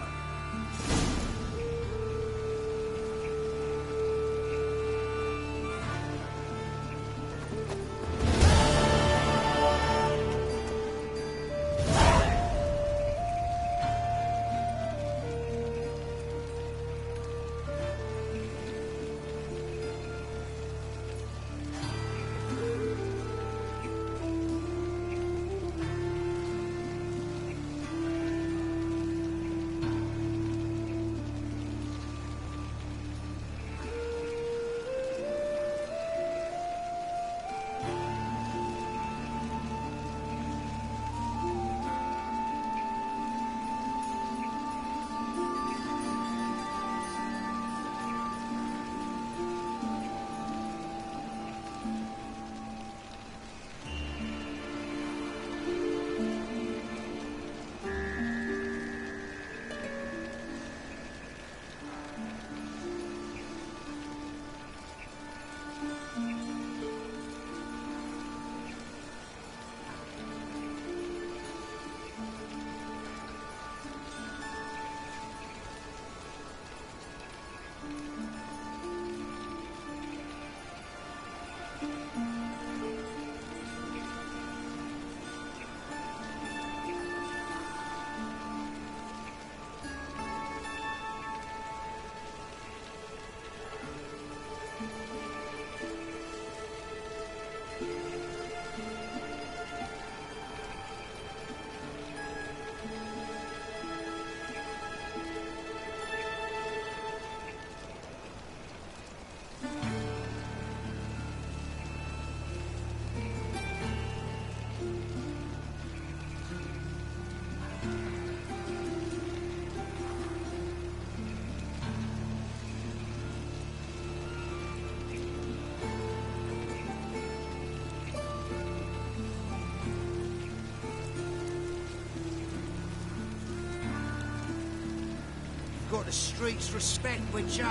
the streets respect, Witcher.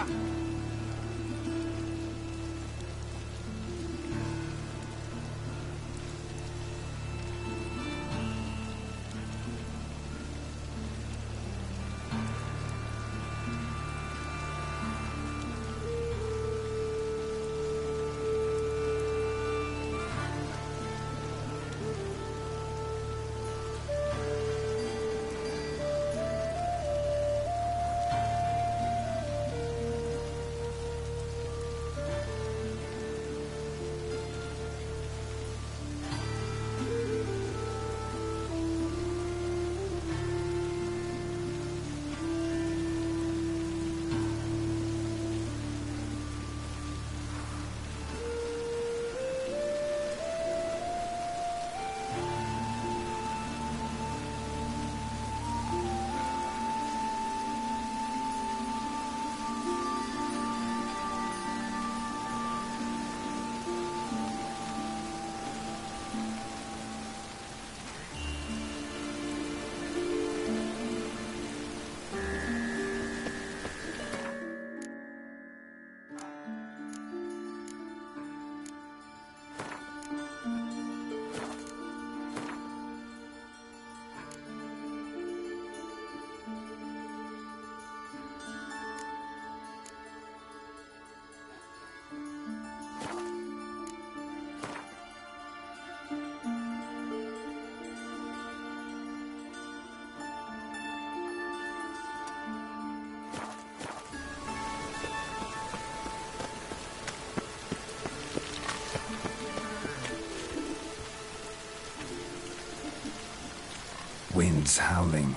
Winds howling.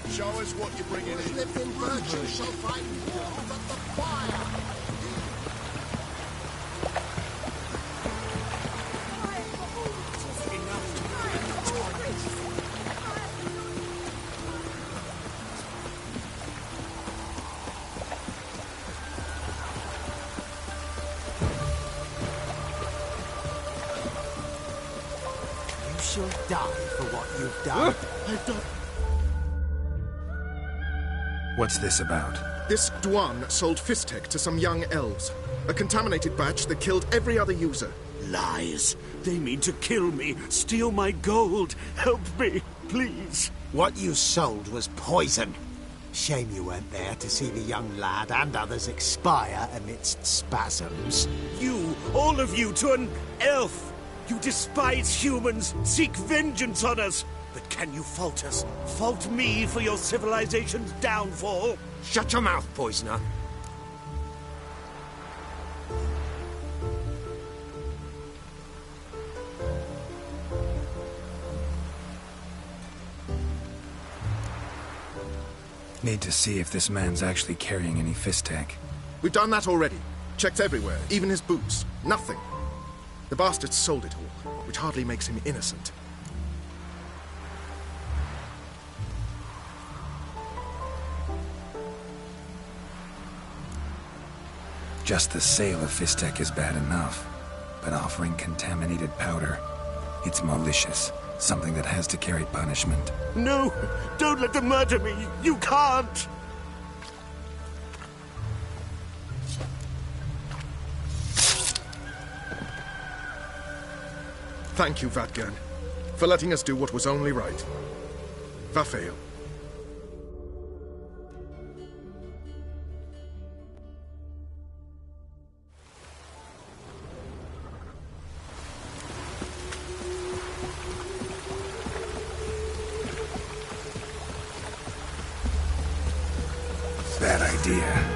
Show us what you're bringing in. Lived in virtue shall find warmth at the fire. You shall die for what you've done. I've done. What's this about? This Dwan sold Fistek to some young elves. A contaminated batch that killed every other user. Lies. They mean to kill me, steal my gold. Help me, please. What you sold was poison. Shame you weren't there to see the young lad and others expire amidst spasms. You, all of you, to an elf. You despise humans, seek vengeance on us. But can you fault us? Fault me for your civilization's downfall? Shut your mouth, poisoner. Need to see if this man's actually carrying any Fistek. We've done that already. Checked everywhere, even his boots. Nothing. The bastard sold it all, which hardly makes him innocent. Just the sale of Fistek is bad enough, but offering contaminated powder, it's malicious. Something that has to carry punishment. No! Don't let them murder me! You can't! Thank you, Vatgan, for letting us do what was only right. Vafael. Bad idea.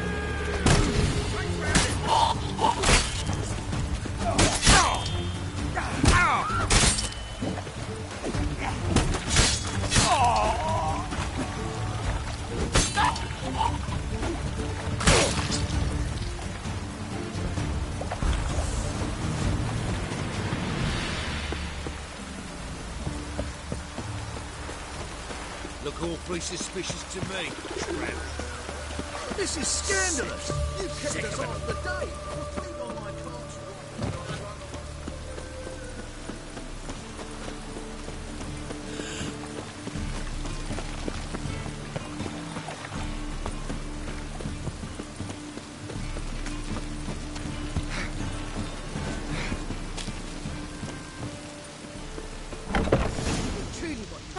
Look awfully suspicious to me, Trev. This is scandalous! You kept us on the day! Repeat all I can't.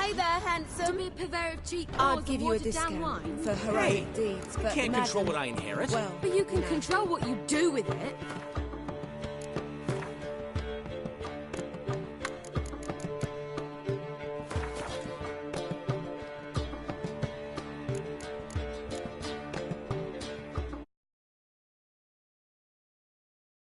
Hey there, handsome. To be a purveyor of cheap I'd balls give and you a watered down discount wine. for heroic deeds, but I can't control madam- what I inherit. Well, But you can control what you do with it.